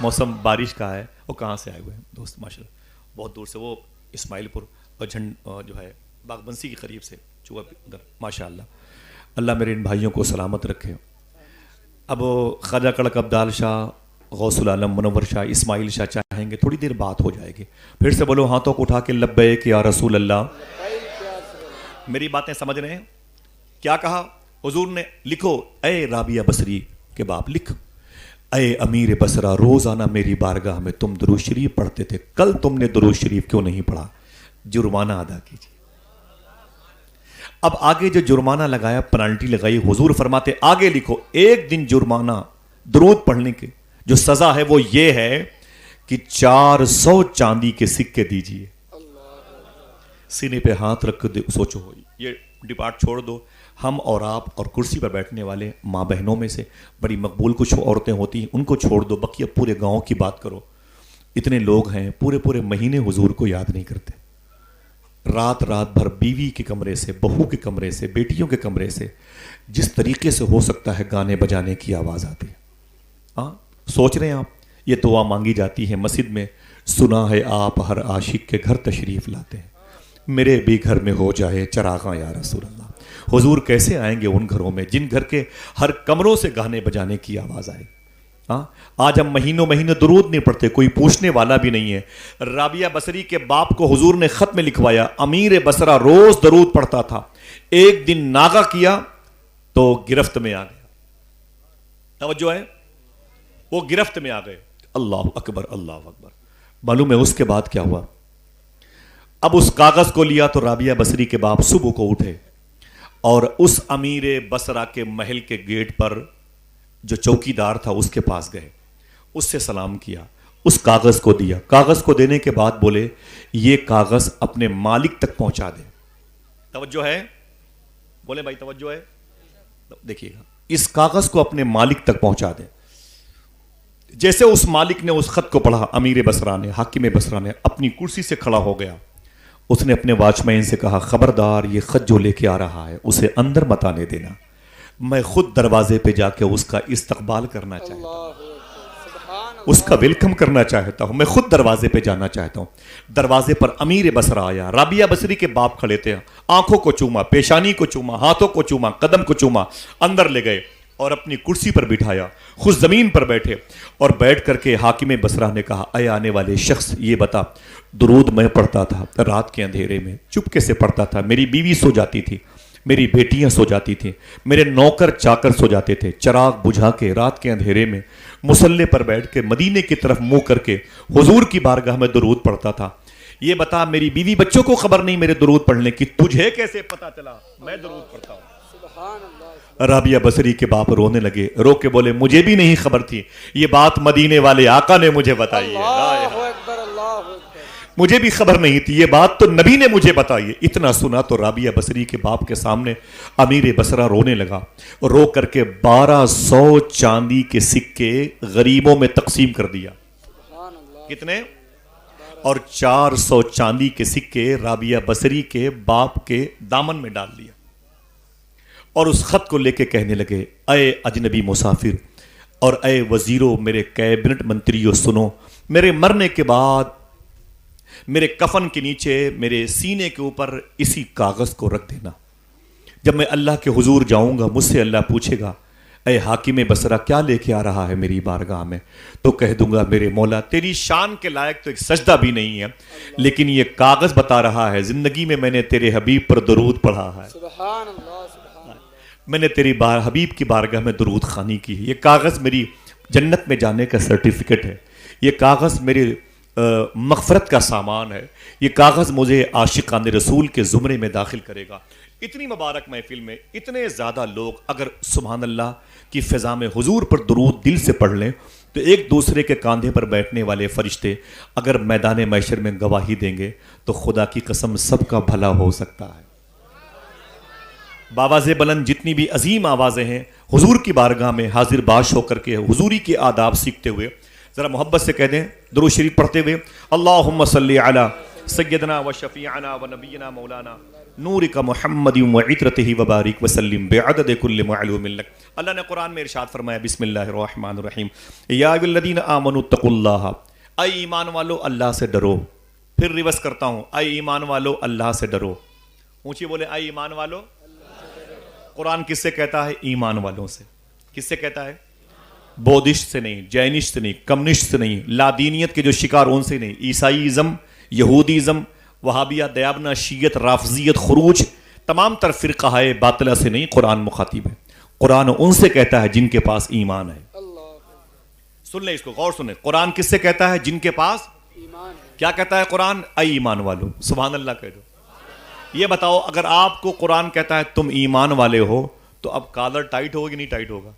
موسم بارش کا ہے. وہ کہاں سے آئے ہوئے ہیں دوست؟ ماشاء اللہ بہت دور سے، وہ اسماعیل پور جو ہے باغ بنسی کے قریب سے چوہا ادھر. ماشاء اللہ. اللہ میرے ان بھائیوں کو سلامت رکھے. اب خواجہ کڑک عبدال شاہ، غوث العالم منور شاہ، اسماعیل شاہ چاہیں گے تھوڑی دیر بات ہو جائے گی. پھر سے بولو ہاتھوں کو اٹھا کے لبیک یا رسول اللہ. میری باتیں سمجھ رہے ہیں؟ کیا کہا حضور نے؟ لکھو اے رابعہ بصری کے باپ، لکھ اے امیر بصرہ، روزانہ میری بارگاہ میں تم درود شریف پڑھتے تھے، کل تم نے درود شریف کیوں نہیں پڑھا؟ جرمانہ ادا کیجیے. اب آگے جو جرمانہ لگایا، پنالٹی لگائی، حضور فرماتے آگے لکھو ایک دن جرمانہ درود پڑھنے کے جو سزا ہے وہ یہ ہے کہ 400 چاندی کے سکے دیجیے. سینے پہ ہاتھ رکھ کے سوچو، یہ ڈپارٹ چھوڑ دو. ہم اور آپ اور کرسی پر بیٹھنے والے ماں بہنوں میں سے بڑی مقبول کچھ عورتیں ہوتی ہیں، ان کو چھوڑ دو، بقیہ پورے گاؤں کی بات کرو. اتنے لوگ ہیں پورے مہینے حضور کو یاد نہیں کرتے. رات بھر بیوی کے کمرے سے، بہو کے کمرے سے، بیٹیوں کے کمرے سے جس طریقے سے ہو سکتا ہے گانے بجانے کی آواز آتی ہے. ہاں سوچ رہے ہیں آپ؟ یہ دعا مانگی جاتی ہے مسجد میں، سنا ہے آپ ہر عاشق کے گھر تشریف لاتے ہیں، میرے بھی گھر میں ہو جائے چراغاں یا رسول اللہ. حضور کیسے آئیں گے ان گھروں میں جن گھر کے ہر کمروں سے گانے بجانے کی آواز آئے؟ آج ہم مہینوں درود نہیں پڑھتے، کوئی پوچھنے والا بھی نہیں ہے۔ رابعہ بصری کے باپ کو حضور نے خط میں لکھوایا، امیر بصرہ روز درود پڑھتا تھا، ایک دن ناغہ کیا تو گرفت میں آ گیا۔ توجہ ہے، وہ گرفت میں آ گئے۔ اللہ اکبر اللہ اکبر۔ معلوم ہے اس کے بعد کیا ہوا؟ اب اس کاغذ کو لیا تو رابعہ بصری کے باپ صبح کو اٹھے اور اس امیر بصرہ کے محل کے گیٹ پر جو چوکی دار تھا اس کے پاس گئے، اس سے سلام کیا، اس کاغذ کو دیا۔ کاغذ کو دینے کے بعد بولے یہ کاغذ اپنے مالک تک پہنچا دے۔ توجہ ہے؟ بولے بھائی توجہ ہے؟ دیکھیے گا، اس کاغذ کو اپنے مالک تک پہنچا دے۔ جیسے اس مالک نے اس خط کو پڑھا، امیر بصرہ نے، حاکم بصرہ نے اپنی کرسی سے کھڑا ہو گیا۔ اس نے اپنے واچ مین سے کہا خبردار یہ خط جو لے کے آ رہا ہے اسے اندر مت آنے دینا، میں خود دروازے پہ جا کے اس کا استقبال کرنا چاہتا ہوں، اس کا ویلکم کرنا چاہتا ہوں، میں خود دروازے پہ جانا چاہتا ہوں۔ دروازے پر امیر بصرہ آیا، رابعہ بصری کے باپ کھڑے تھے، آنکھوں کو چوما، پیشانی کو چوما، ہاتھوں کو چوما، قدم کو چوما، اندر لے گئے اور اپنی کرسی پر بٹھایا، خود زمین پر بیٹھے اور بیٹھ کر کے حاکم بصرہ نے کہا اے آنے والے شخص یہ بتا، درود میں پڑھتا تھا رات کے اندھیرے میں، چپکے سے پڑھتا تھا، میری بیوی سو جاتی تھی، میری بیٹیاں سو جاتی تھیں، میرے نوکر چاکر سو جاتے تھے، چراغ بجھا کے رات کے اندھیرے میں مصلے پر بیٹھ کے مدینے کی طرف منہ کر کے حضور کی بارگاہ میں درود پڑھتا تھا۔ یہ بتا میری بیوی بچوں کو خبر نہیں میرے درود پڑھنے کی، تجھے کیسے پتا چلا میں درود پڑھتا ہوں؟ رابعہ بصری کے باپ رونے لگے، رو کے بولے مجھے بھی نہیں خبر تھی، یہ بات مدینے والے آقا نے مجھے بتائی ہے، مجھے بھی خبر نہیں تھی، یہ بات تو نبی نے مجھے بتائی ہے۔ اتنا سنا تو رابعہ بصری کے باپ کے سامنے امیر بصرہ رونے لگا، رو کر کے 1200 چاندی کے سکے غریبوں میں تقسیم کر دیا۔ کتنے؟ اور 400 چاندی کے سکے رابعہ بصری کے باپ کے دامن میں ڈال دیا اور اس خط کو لے کے کہنے لگے اے اجنبی مسافر اور اے وزیروں، میرے کیبنٹ منتریوں، سنو، میرے مرنے کے بعد میرے کفن کے نیچے میرے سینے کے اوپر اسی کاغذ کو رکھ دینا۔ جب میں اللہ کے حضور جاؤں گا مجھ سے اللہ پوچھے گا اے حاکم بصرہ کیا لے کے آ رہا ہے میری بارگاہ میں، تو کہہ دوں گا میرے مولا تیری شان کے لائق تو ایک سجدہ بھی نہیں ہے، لیکن یہ کاغذ بتا رہا ہے زندگی میں میں نے تیرے حبیب پر درود پڑھا ہے، سبحان اللہ میں نے تیری حبیب کی بارگاہ میں درود خوانی کی ہے، یہ کاغذ میری جنت میں جانے کا سرٹیفکیٹ ہے، یہ کاغذ میرے مغفرت کا سامان ہے، یہ کاغذ مجھے عاشقان رسول کے زمرے میں داخل کرے گا۔ اتنی مبارک محفل میں اتنے زیادہ لوگ اگر سبحان اللہ کی فضا میں حضور پر درود دل سے پڑھ لیں تو ایک دوسرے کے کاندھے پر بیٹھنے والے فرشتے اگر میدان محشر میں گواہی دیں گے تو خدا کی قسم سب کا بھلا ہو سکتا ہے۔ باواز بلند جتنی بھی عظیم آوازیں ہیں حضور کی بارگاہ میں حاضر باش ہو کر کے حضوری کے آداب سیکھتے ہوئے ذرا محبت سے کہہ دیں درود شریف پڑھتے ہوئے اللہم صلی علی سیدنا و شفیعنا و نبینا مولانا نورک محمد و عطرتہ و بارک وسلم بعدد کل معلوم لک۔ اللہ نے قرآن میں ارشاد فرمایا بسم اللہ الرحمن الرحیم یا ایھا الذین آمنوا اتقوا اللہ، اے ایمان والو اللہ سے ڈرو۔ پھر ریورس کرتا ہوں، اے ایمان والو اللہ سے ڈرو۔ اونچی بولے اے ایمان والو۔ قرآن کس سے کہتا ہے؟ ایمان والوں سے۔ کس سے کہتا ہے؟ بودھسٹ سے نہیں، جینسٹ سے نہیں، کمیونسٹ سے نہیں، لادینیت کے جو شکار ان سے نہیں، عیسائیزم، یہودیزم، وہابیہ، دیابنا، شیعت، رافضیت، خروج، تمام تر فرقہ باطلہ سے نہیں، قرآن مخاطب ہے۔ قرآن ان سے کہتا ہے جن کے پاس ایمان ہے۔ سن لیں اس کو، غور سنیں، قرآن کس سے کہتا ہے؟ جن کے پاس ایمان ہے۔ کیا کہتا ہے قرآن؟ اے ایمان والو۔ سبحان اللہ کہہ دو۔ یہ بتاؤ اگر آپ کو قرآن کہتا ہے تم ایمان والے ہو تو اب کالر ٹائٹ ہوگا کہ نہیں ٹائٹ ہوگا؟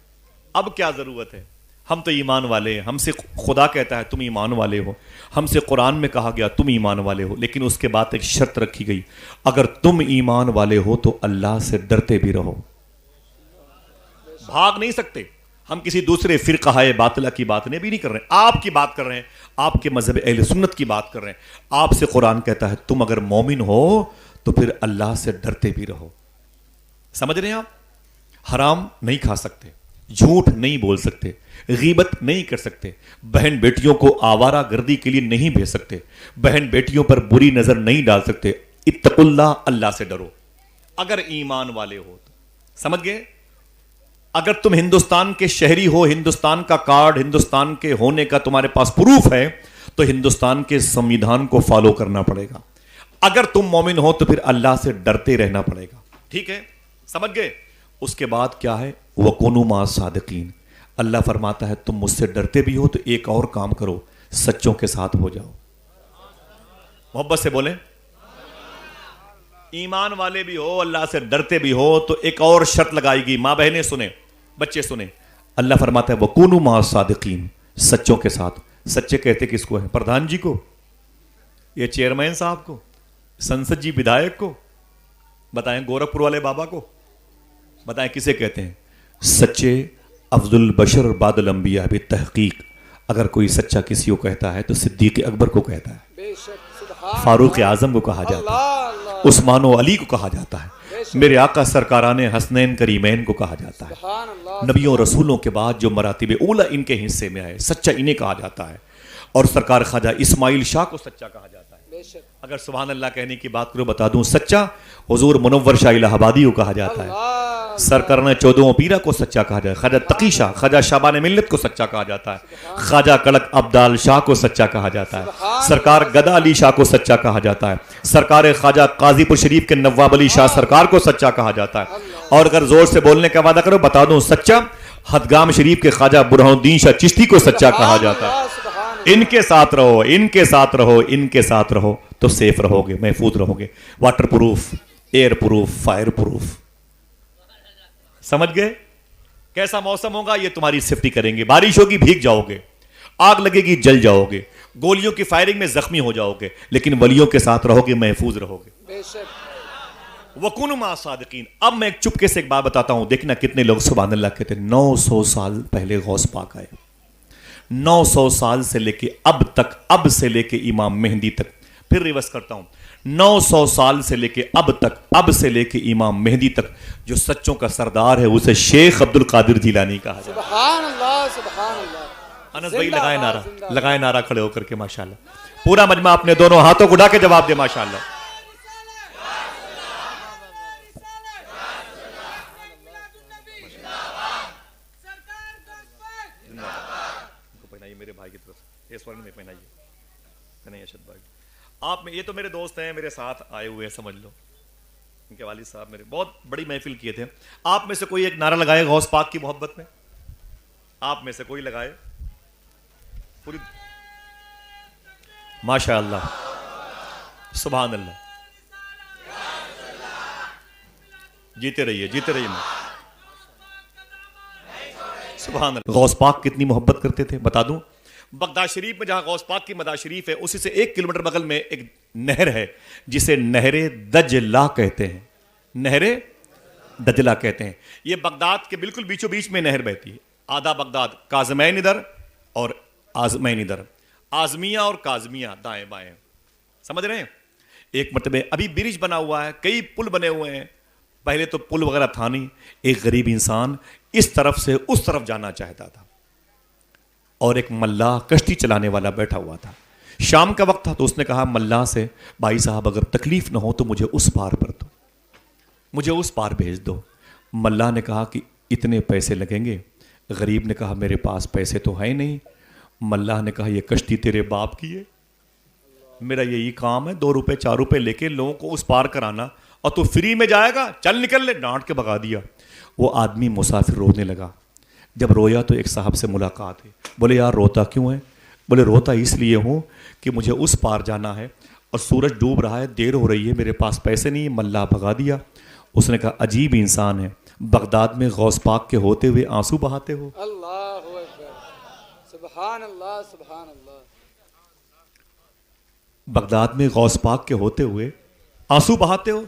اب کیا ضرورت ہے؟ ہم تو ایمان والے ہیں، ہم سے خدا کہتا ہے تم ایمان والے ہو، ہم سے قرآن میں کہا گیا تم ایمان والے ہو، لیکن اس کے بعد ایک شرط رکھی گئی، اگر تم ایمان والے ہو تو اللہ سے ڈرتے بھی رہو۔ بھاگ نہیں سکتے۔ ہم کسی دوسرے فرقہ باطلہ کی بات نہیں بھی نہیں کر رہے ہیں، آپ کی بات کر رہے ہیں، آپ کے مذہب اہل سنت کی بات کر رہے ہیں۔ آپ سے قرآن کہتا ہے تم اگر مومن ہو تو پھر اللہ سے ڈرتے بھی رہو۔ سمجھ رہے ہیں آپ؟ حرام نہیں کھا سکتے، جھوٹ نہیں بول سکتے، غیبت نہیں کر سکتے، بہن بیٹیوں کو آوارہ گردی کے لیے نہیں بھیج سکتے، بہن بیٹیوں پر بری نظر نہیں ڈال سکتے۔ اتقوا اللہ، اللہ سے ڈرو۔ اگر ایمان والے ہو تو سمجھ گئے. اگر تم ہندوستان کے شہری ہو, ہندوستان کا کارڈ ہندوستان کے ہونے کا تمہارے پاس پروف ہے, تو ہندوستان کے سمویدھان کو فالو کرنا پڑے گا. اگر تم مومن ہو تو پھر اللہ سے ڈرتے رہنا پڑے گا. ٹھیک ہے, سمجھ گئے. اس کے بعد کیا ہے, وَكُونُوا مَعَ الصَّادِقِينَ. اللہ فرماتا ہے تم مجھ سے ڈرتے بھی ہو تو ایک اور کام کرو, سچوں کے ساتھ ہو جاؤ. محبت سے بولیں. ایمان والے بھی ہو, اللہ سے ڈرتے بھی ہو, تو ایک اور شرط لگائے گی. ماں بہنیں سنیں, بچے سنیں. اللہ فرماتا ہے وَكُونُوا مَعَ الصَّادِقِينَ, سچوں کے ساتھ. سچے کہتے کس کو ہیں؟ پردھان جی کو, یہ چیئرمین صاحب کو, سنسد جی ودھائک کو, بتائیں گورکھپور والے بابا کو, بتائیں کسے کہتے ہیں؟ سچے افضل البشر بعد الانبیاء بالتحقیق. اگر کوئی سچا کسی کو کہتا ہے تو صدیق اکبر کو کہتا ہے, بے شک سبحان فاروق اعظم کو کہا جاتا ہے, اللہ عثمان و علی کو کہا جاتا ہے, میرے آقا سرکاران حسنین کریمین کو کہا جاتا ہے. سبحان اللہ نبیوں رسولوں کے بعد جو مراتب اولا ان کے حصے میں آئے, سچا انہیں کہا جاتا ہے. اور سرکار خواجہ اسماعیل شاہ کو سچا کہا جاتا ہے. بے شک اگر سبحان اللہ کہنے کی بات کرو بتا دوں, سچا حضور منور شاہ الہ آبادی کو کہا جاتا ہے. اللہ سرکرن چودھواں پیرا کو سچا کہا جاتا ہے. خواجہ تقی شاہ, خواجہ شابان ملت کو سچا کہا جاتا ہے. خواجہ کڑک عبدال شاہ کو سچا کہا جاتا ہے. سرکار گدا علی شاہ کو سچا کہا جاتا ہے. سرکار خواجہ قاضی پور شریف کے نواب علی شاہ سرکار کو سچا کہا جاتا ہے. اور اگر زور سے بولنے کا وعدہ کرو بتا دوں, سچا ہدگام شریف کے خواجہ برہان الدین شاہ چشتی کو سچا کہا جاتا ہے. سبحان ان کے ساتھ رہو, ان کے ساتھ رہو, ان کے ساتھ رہو تو سیف رہو گے, محفوظ رہو گے. Waterproof, airproof, fireproof. سمجھ گئے؟ کیسا موسم ہوگا یہ تمہاری سیفٹی کریں گے. بارش ہوگی بھیگ جاؤ گے, آگ لگے گی جل جاؤ گے, گولیوں کی فائرنگ میں زخمی ہو جاؤ گے, لیکن ولیوں کے ساتھ رہو گے, محفوظ رہو گے. بے شک وَكُونُوا مَعَ الصَّادِقِينَ. اب میں ایک چپکے سے ایک بات بتاتا ہوں, دیکھنا کتنے لوگ سبحان اللہ کہتے ہیں. 900 سال پہلے غوث پاک آئے, 900 سال سے لے کے اب تک, اب سے لے کے امام مہدی تک. پھر ریورس کرتا ہوں, 900 سال سے لے کے اب تک, اب سے لے کے امام مہدی تک جو سچوں کا سردار ہے اسے شیخ عبد القادر جیلانی کہا جاتا ہے. سبحان اللہ سبحان اللہ. انس بھائی لگائے نعرہ, لگائے نعرہ کھڑے ہو کر کے ماشاءاللہ. پورا مجمع اپنے دونوں ہاتھوں کو اٹھا کے جواب دے ماشاءاللہ. میرے بھائی کی طرف سے اس ورن میں پہنائیے نہیں ارشد بھائی. آپ میں یہ تو میرے دوست ہیں, میرے ساتھ آئے ہوئے ہیں, سمجھ لو ان کے والد صاحب میرے بہت بڑی محفل کیے تھے. آپ میں سے کوئی ایک نعرہ لگائے غوث پاک کی محبت میں, آپ میں سے کوئی لگائے پوری. ماشاء اللہ, سبحان اللہ, جیتے رہیے, جیتے رہیے. سبحان اللہ. غوث پاک کتنی محبت کرتے تھے بتا دوں. بغداد شریف میں جہاں غوث پاک کی مدار شریف ہے, اسی سے 1 کلومیٹر بغل میں ایک نہر ہے جسے نہر دجلہ کہتے ہیں. نہر دجلہ کہتے ہیں. یہ بغداد کے بالکل بیچوں بیچ میں نہر بہتی ہے. آدھا بغداد, کاظمین ادھر اور آزمین ادھر, آزمیہ اور کاظمیہ دائیں بائیں. سمجھ رہے ہیں؟ ایک مرتبہ ابھی برج بنا ہوا ہے, کئی پل بنے ہوئے ہیں. پہلے تو پل وغیرہ تھا نہیں. ایک غریب انسان اس طرف سے اس طرف جانا چاہتا تھا, اور ایک ملاح کشتی چلانے والا بیٹھا ہوا تھا. شام کا وقت تھا تو اس نے کہا ملاح سے, بھائی صاحب اگر تکلیف نہ ہو تو مجھے اس پار پر دو, مجھے اس پار بھیج دو. ملاح نے کہا کہ اتنے پیسے لگیں گے. غریب نے کہا میرے پاس پیسے تو ہے نہیں. ملاح نے کہا یہ کشتی تیرے باپ کی ہے, میرا یہی کام ہے 2 روپے 4 روپے لے کے لوگوں کو اس پار کرانا, اور تو فری میں جائے گا, چل نکل لے. ڈانٹ کے بھگا دیا. وہ آدمی مسافر رونے لگا. جب رویا تو ایک صاحب سے ملاقات ہے. بولے یار روتا کیوں ہے؟ بولے روتا اس لیے ہوں کہ مجھے اس پار جانا ہے اور سورج ڈوب رہا ہے, دیر ہو رہی ہے, میرے پاس پیسے نہیں. ملا بھگا دیا. اس نے کہا عجیب انسان ہے, بغداد میں غوث پاک کے ہوتے ہوئے آنسو بہاتے ہو. اللہ اکبر. سبحان اللہ سبحان اللہ. بغداد میں غوث پاک کے ہوتے ہوئے آنسو بہاتے ہو.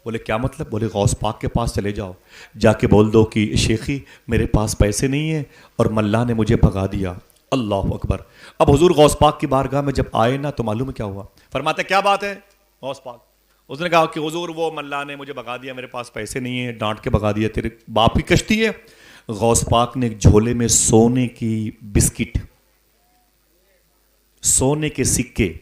بولے کیا مطلب؟ بولے غوث پاک کے پاس چلے جاؤ, جا کے بول دو کہ شیخی میرے پاس پیسے نہیں ہیں اور ملا نے مجھے بھگا دیا. اللہ اکبر. اب حضور غوث پاک کی بارگاہ میں جب آئے نا تو معلوم ہے کیا ہوا؟ فرماتے کیا بات ہے غوث پاک؟ اس نے کہا کہ حضور وہ ملا نے مجھے بھگا دیا, میرے پاس پیسے نہیں ہیں, ڈانٹ کے بھگا دیا. تیرے باپ کی کشتی ہے؟ غوث پاک نے ایک جھولے میں سونے کی بسکٹ, سونے کے سکے,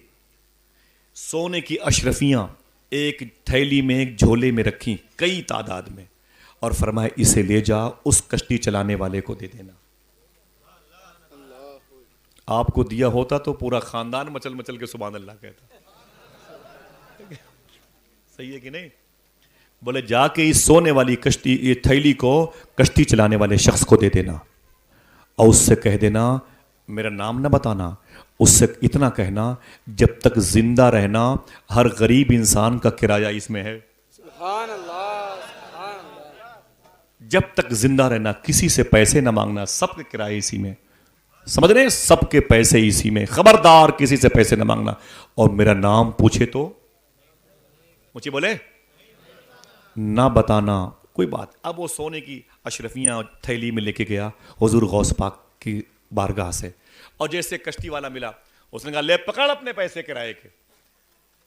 سونے کی اشرفیاں, ایک تھیلی میں ایک جھولے میں رکھی کئی تعداد میں اور فرمایا اسے لے جا اس کشتی چلانے والے کو دے دینا. آپ کو دیا ہوتا تو پورا خاندان مچل مچل کے سبحان اللہ کہتا. صحیح ہے کہ نہیں؟ بولے جا کے اس سونے والی کشتی یہ تھیلی کو کشتی چلانے والے شخص کو دے دینا اور اس سے کہہ دینا میرا نام نہ بتانا, اس سے اتنا کہنا جب تک زندہ رہنا ہر غریب انسان کا کرایہ اس میں ہے. سبحان اللہ سبحان اللہ. جب تک زندہ رہنا کسی سے پیسے نہ مانگنا, سب کے کرائے اسی میں, سمجھ رہے ہیں, سب کے پیسے اسی میں, خبردار کسی سے پیسے نہ مانگنا. اور میرا نام پوچھے تو مجھے بولے نہ بتانا کوئی بات. اب وہ سونے کی اشرفیاں تھیلی میں لے کے گیا حضور غوث پاک کی بارگاہ سے, اور جیسے کشتی والا ملا اس نے کہا لے پکڑ اپنے پیسے کرائے کے,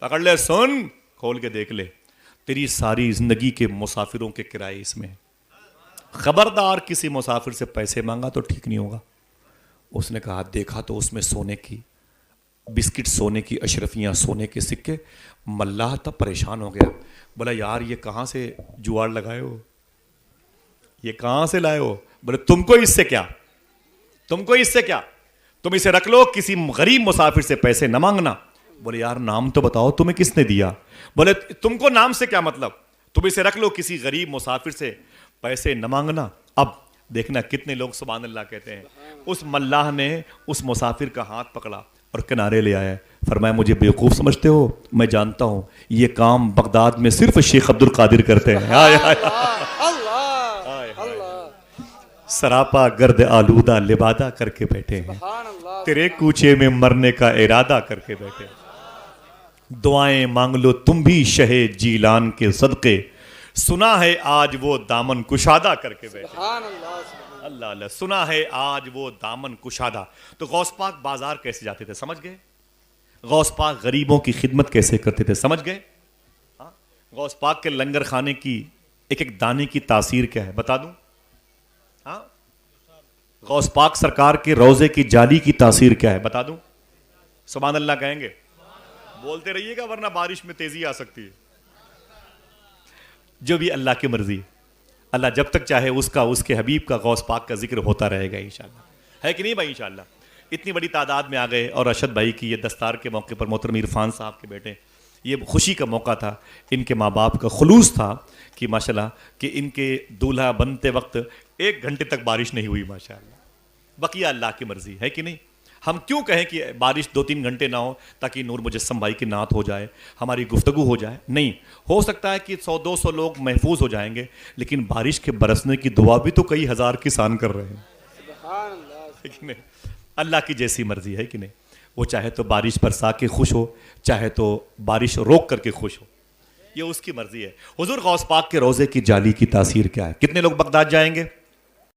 پکڑ لے, سن کھول کے دیکھ لے, تیری ساری زندگی کے مسافروں کے کرائے اس میں, خبردار کسی مسافر سے پیسے مانگا تو ٹھیک نہیں ہوگا. اس نے کہا دیکھا تو اس میں سونے کی بسکٹ, سونے کی اشرفیاں, سونے کے سکے. ملاح تب پریشان ہو گیا, بولا یار یہ کہاں سے جوار لگائے ہو, یہ کہاں سے لائے ہو؟ بولے تم کو اس سے کیا, تم کو اس سے کیا, تم اسے رکھ لو, کسی غریب مسافر سے پیسے نہ مانگنا. بولے یار نام تو بتاؤ تمہیں کس نے دیا؟ بولے تم کو نام سے کیا مطلب, تم اسے رکھ لو, کسی غریب مسافر سے پیسے نہ مانگنا. اب دیکھنا کتنے لوگ سبحان اللہ کہتے ہیں. اس ملاح نے اس مسافر کا ہاتھ پکڑا اور کنارے لے آیا, فرمایا مجھے بیوقوف سمجھتے ہو, میں جانتا ہوں یہ کام بغداد میں صرف شیخ عبد القادر کرتے ہیں. سراپا گرد آلودہ لبادہ کر کے بیٹھے ہیں, تیرے کوچے میں مرنے کا ارادہ کر کے بیٹھے ہیں. دعائیں مانگ لو تم بھی شہ جیلان کے صدقے, سنا ہے آج وہ دامن کشادہ کر کے بیٹھے. اللہ اللہ, سنا ہے آج وہ دامن کشادہ. تو غوث پاک بازار کیسے جاتے تھے سمجھ گئے؟ غوث پاک غریبوں کی خدمت کیسے کرتے تھے سمجھ گئے؟ غوث پاک کے لنگر خانے کی ایک ایک دانے کی تاثیر کیا ہے بتا دوں؟ غوث پاک سرکار کے روضے کی جالی کی تاثیر کیا ہے بتا دوں؟ سبحان اللہ کہیں گے؟ بولتے رہیے گا ورنہ بارش میں تیزی آ سکتی ہے. جو بھی اللہ کی مرضی, اللہ جب تک چاہے اس کا, اس کے حبیب کا, غوث پاک کا ذکر ہوتا رہے گا انشاءاللہ. ہے کہ نہیں بھائی انشاءاللہ؟ اتنی بڑی تعداد میں آ گئے. اور ارشد بھائی کی یہ دستار کے موقع پر محترم عرفان صاحب کے بیٹے, یہ خوشی کا موقع تھا, ان کے ماں باپ کا خلوص تھا کہ ماشاءاللہ کہ ان کے دولہا بنتے وقت 1 گھنٹے تک بارش نہیں ہوئی ماشاءاللہ. بقیہ اللہ کی مرضی ہے کہ نہیں. ہم کیوں کہیں کہ بارش 2-3 گھنٹے نہ ہو تاکہ نور مجسم بھائی کی نعت ہو جائے, ہماری گفتگو ہو جائے؟ نہیں, ہو سکتا ہے کہ 100-200 لوگ محفوظ ہو جائیں گے, لیکن بارش کے برسنے کی دعا بھی تو کئی ہزار کسان کر رہے ہیں. سبحان اللہ. ہے کہ نہیں؟ اللہ کی جیسی مرضی ہے کہ نہیں. وہ چاہے تو بارش برسا کے خوش ہو, چاہے تو بارش روک کر کے خوش ہو, یہ اس کی مرضی ہے. حضور غوث پاک کے روضے کی جالی کی تاثیر کیا ہے؟ کتنے لوگ بغداد جائیں گے؟